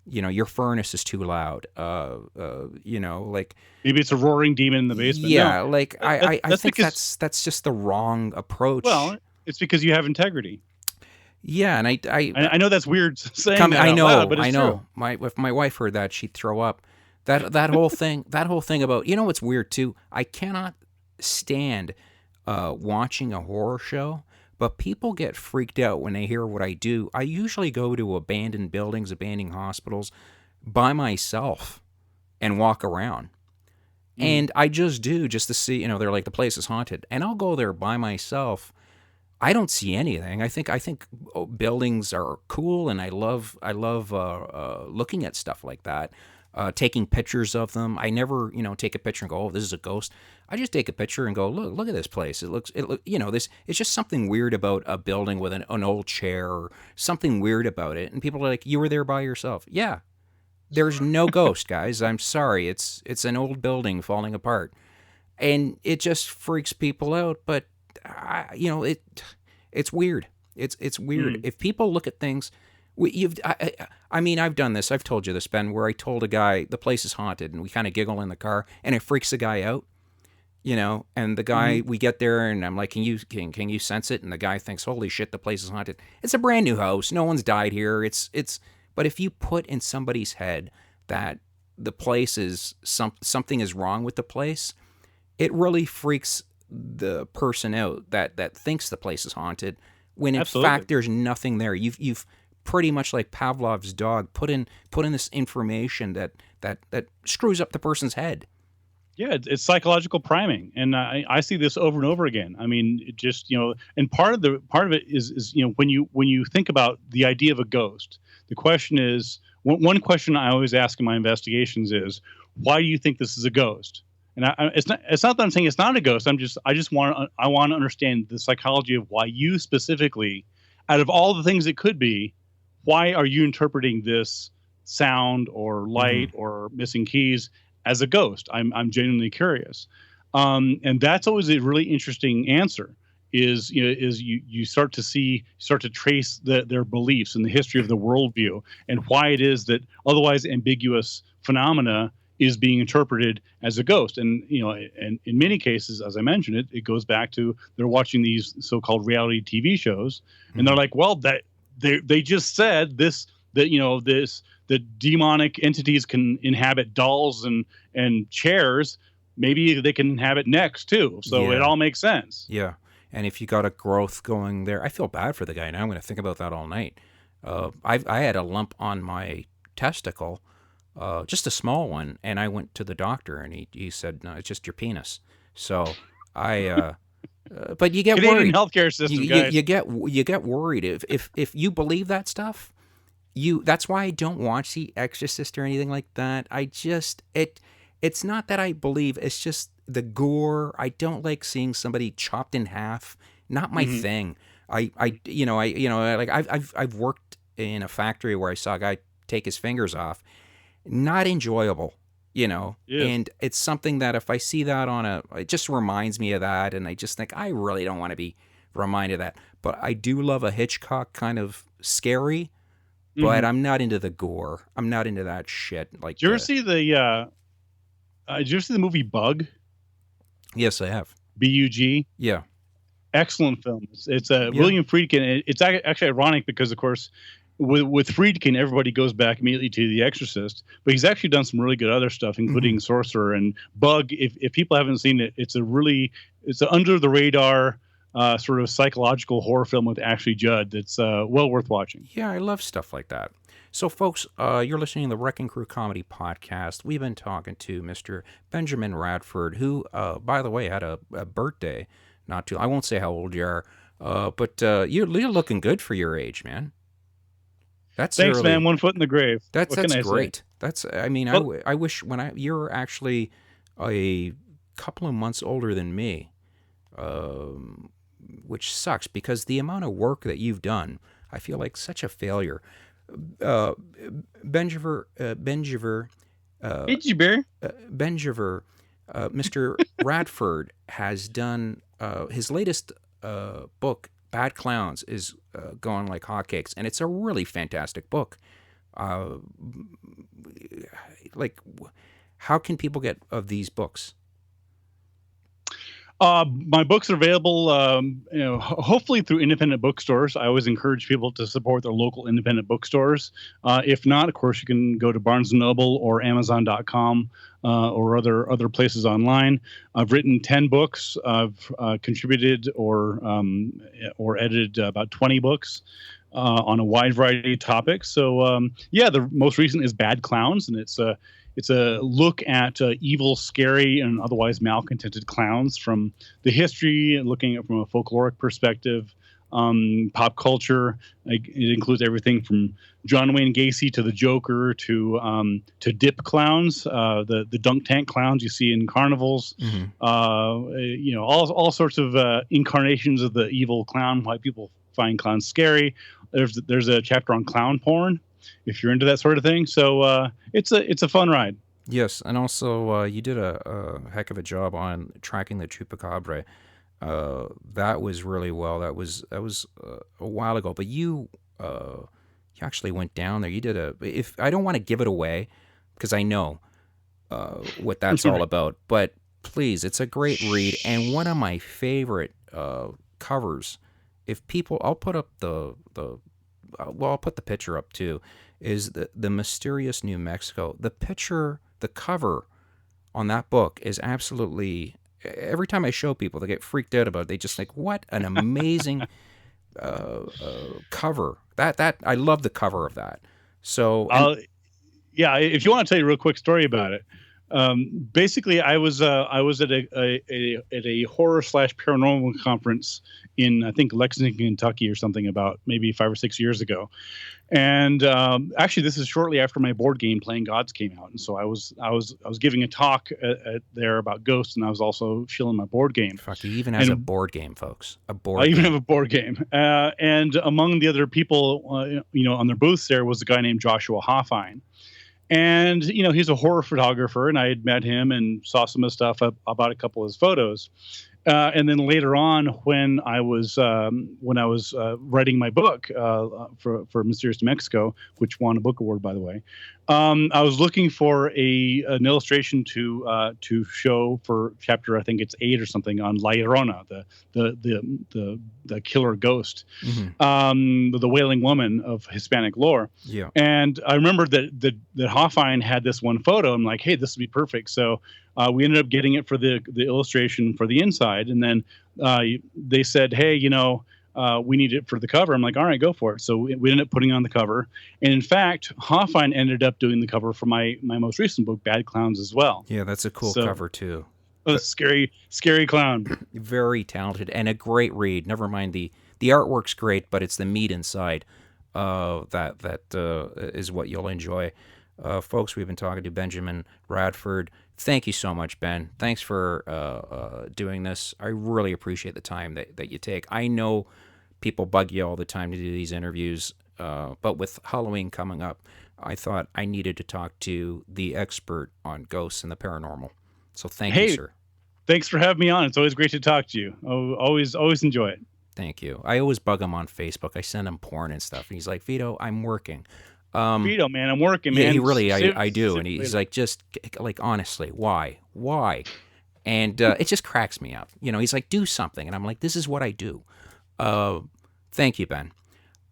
Speaker 1: your furnace is too loud. Like,
Speaker 2: Maybe it's a roaring demon in the basement.
Speaker 1: yeah,
Speaker 2: No,
Speaker 1: like I
Speaker 2: that's
Speaker 1: think
Speaker 2: because,
Speaker 1: that's just the wrong approach.
Speaker 2: well, it's because you have integrity.
Speaker 1: Yeah, and
Speaker 2: I know that's weird saying that
Speaker 1: I
Speaker 2: out
Speaker 1: know,
Speaker 2: loud, but it's
Speaker 1: I know.
Speaker 2: true.
Speaker 1: If my wife heard that, she'd throw up. That whole thing, about, what's weird too? I cannot stand watching a horror show, but people get freaked out when they hear what I do. I usually go to abandoned buildings, abandoned hospitals by myself and walk around. And I just do, just to see, they're like, the place is haunted. And I'll go there by myself. I don't see anything. I think buildings are cool, and I love looking at stuff like that. taking pictures of them. I never, take a picture and go, "Oh, this is a ghost." I just take a picture and go, "Look at this place. This. It's just something weird about a building with an old chair or something weird about it." And people are like, "You were there by yourself?" Yeah, there's no ghost, guys. I'm sorry. It's an old building falling apart, and it just freaks people out. But it's weird. It's weird.
Speaker 2: Mm.
Speaker 1: If people look at things, I mean, I've done this. I've told you this, Ben, where I told a guy the place is haunted, and we kind of giggle in the car, and it freaks the guy out. And the guy,
Speaker 2: Mhm.
Speaker 1: we get there, and I'm like, can you sense it? And the guy thinks, holy shit, the place is haunted. It's a brand new house. No one's died here. But if you put in somebody's head that the place is something is wrong with the place, it really freaks the person out that thinks the place is haunted, when in
Speaker 2: Absolutely.
Speaker 1: fact there's nothing there. You've pretty much like Pavlov's dog put in this information that screws up the person's head.
Speaker 2: Yeah, it's psychological priming, and I see this over and over again. I mean, it just and part of it is when you think about the idea of a ghost, the question is one question I always ask in my investigations is, why do you think this is a ghost? And it's not that I'm saying it's not a ghost. I just want to understand the psychology of why you specifically, out of all the things it could be, why are you interpreting this sound or
Speaker 1: Mm-hmm.
Speaker 2: light or missing keys as a ghost? I'm genuinely curious, and that's always a really interesting answer. You start to trace their beliefs and the history of the worldview and why it is that otherwise ambiguous phenomena is being interpreted as a ghost. And and in many cases, as I mentioned, it goes back to they're watching these so-called reality TV shows, and they're
Speaker 1: Mm-hmm.
Speaker 2: like, well, that they just said this, that this, that demonic entities can inhabit dolls and chairs. Maybe they can inhabit necks too. So it
Speaker 1: Yeah.
Speaker 2: all makes sense.
Speaker 1: Yeah. And if you got a growth going there, I feel bad for the guy. Now I'm going to think about that all night. I had a lump on my testicle, just a small one, and I went to the doctor, and he said, "No, it's just your penis." So but you get
Speaker 2: Canadian
Speaker 1: worried.
Speaker 2: healthcare
Speaker 1: You,
Speaker 2: system,
Speaker 1: you,
Speaker 2: guys.
Speaker 1: you get worried if you believe that stuff. That's why I don't watch The Exorcist or anything like that. It's not that I believe, it's just the gore. I don't like seeing somebody chopped in half. Not my
Speaker 2: Hmm.
Speaker 1: thing. Like I've worked in a factory where I saw a guy take his fingers off. Not enjoyable,
Speaker 2: Yes.
Speaker 1: and it's something that if I see that it just reminds me of that, and I just think I really don't want to be reminded of that. But I do love a Hitchcock kind of scary, but
Speaker 2: Hmm.
Speaker 1: I'm not into the gore. I'm not into that shit. Like
Speaker 2: Did you ever see did you ever see the movie Bug?
Speaker 1: yes, I have.
Speaker 2: Bug.
Speaker 1: Yeah,
Speaker 2: Excellent film. It's
Speaker 1: yeah.
Speaker 2: William Friedkin. It's actually ironic because, of course, with Friedkin, everybody goes back immediately to The Exorcist, but he's actually done some really good other stuff,
Speaker 1: Hmm.
Speaker 2: including Sorcerer and Bug. If people haven't seen it, it's an under the radar sort of psychological horror film with Ashley Judd that's well worth watching.
Speaker 1: Yeah, I love stuff like that. So, folks, you're listening to the Wrecking Crew Comedy Podcast. We've been talking to Mr. Benjamin Radford, who, by the way, had a birthday. Not too. I won't say how old you are, but you're looking good for your age, man. That's
Speaker 2: Thanks, man.
Speaker 1: early.
Speaker 2: One foot in the grave.
Speaker 1: That's
Speaker 2: What can
Speaker 1: that's
Speaker 2: I say?
Speaker 1: great. I mean,
Speaker 2: Well,
Speaker 1: I wish you're actually a couple of months older than me, um, which sucks because the amount of work that you've done, I feel like such a failure. Uh, Benjiver, uh,
Speaker 2: hey, Bear.
Speaker 1: Benjiver, Mr. Radford has done his latest book, Bad Clowns, is going like hotcakes, and it's a really fantastic book. Uh, like, how can people get of these books?
Speaker 2: My books are available, hopefully through independent bookstores. I always encourage people to support their local independent bookstores. If not, of course, you can go to Barnes and Noble or Amazon.com or other places online. I've written 10 books. I've contributed or edited about 20 books. On a wide variety of topics. So yeah, the most recent is Bad Clowns, and it's a look at evil, scary, and otherwise malcontented clowns from the history, looking at it from a folkloric perspective. pop culture. Like, it includes everything from John Wayne Gacy to the Joker to dip clowns, the dunk tank clowns you see in carnivals.
Speaker 1: Hmm.
Speaker 2: All sorts of incarnations of the evil clown. Why people find clowns scary. There's a chapter on clown porn, if you're into that sort of thing. So it's a fun ride.
Speaker 1: Yes, and also you did a heck of a job on tracking the chupacabra. That was really well. That was a while ago, but you actually went down there. You did a. If I don't want to give it away, because I know what that's all about, but please, it's a great read and one of my favorite covers. If people, I'll put up I'll put the picture up too. Is the mysterious New Mexico? The picture, the cover on that book is absolutely. Every time I show people, they get freaked out about it. They just like, what an amazing cover. That I love the cover of that. So and
Speaker 2: Yeah, if you want to tell you a real quick story about it, basically, I was at a horror slash paranormal conference in, I think, Lexington, Kentucky, or something, about maybe 5 or 6 years ago. And actually, this is shortly after my board game Playing Gods came out, and so I was giving a talk there about ghosts, and I was also shilling my board game.
Speaker 1: fuck, he even has a board game, folks. A
Speaker 2: I
Speaker 1: board
Speaker 2: even
Speaker 1: game.
Speaker 2: have a board game. And among the other people, on their booths there was a guy named Joshua Hoffine. And, he's a horror photographer, and I had met him and saw some of the stuff about a couple of his photos. And then later on, when I was writing my book for Mysterious New Mexico, which won a book award, by the way, I was looking for an illustration to show for chapter, I think it's 8 or something, on La Llorona, the killer ghost, the wailing woman of Hispanic lore.
Speaker 1: Yeah.
Speaker 2: And I remembered that Hoffine had this one photo. I'm like, hey, this would be perfect. So we ended up getting it for the illustration for the inside, and then they said, hey, we need it for the cover. I'm like, all right, go for it. So we ended up putting it on the cover. And in fact, Hoffine ended up doing the cover for my most recent book, Bad Clowns, as well.
Speaker 1: Yeah, that's a cool cover too.
Speaker 2: A scary clown.
Speaker 1: Very talented and a great read. Never mind the artwork's great, but it's the meat inside that is what you'll enjoy. Folks, we've been talking to Benjamin Radford. Thank you so much, Ben. Thanks for doing this. I really appreciate the time that you take. I know people bug you all the time to do these interviews, but with Halloween coming up, I thought I needed to talk to the expert on ghosts and the paranormal. So thank you, sir.
Speaker 2: Thanks for having me on. It's always great to talk to you. Always enjoy it.
Speaker 1: Thank you. I always bug him on Facebook. I send him porn and stuff. And he's like, Vito, I'm working.
Speaker 2: Vito, man, I'm working, man.
Speaker 1: Yeah, he really, I do. And he's like, just like, honestly, why? And it just cracks me up. He's like, do something. And I'm like, this is what I do. Thank you, Ben.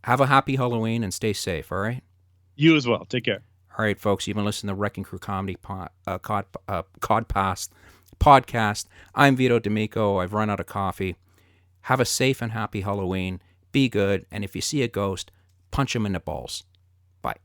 Speaker 1: Have a happy Halloween and stay safe, all right?
Speaker 2: You as well. Take care.
Speaker 1: All right, folks, you've been listening to Wrecking Crew Comedy podcast. I'm Vito D'Amico. I've run out of coffee. Have a safe and happy Halloween. Be good. And if you see a ghost, punch him in the balls. Bye.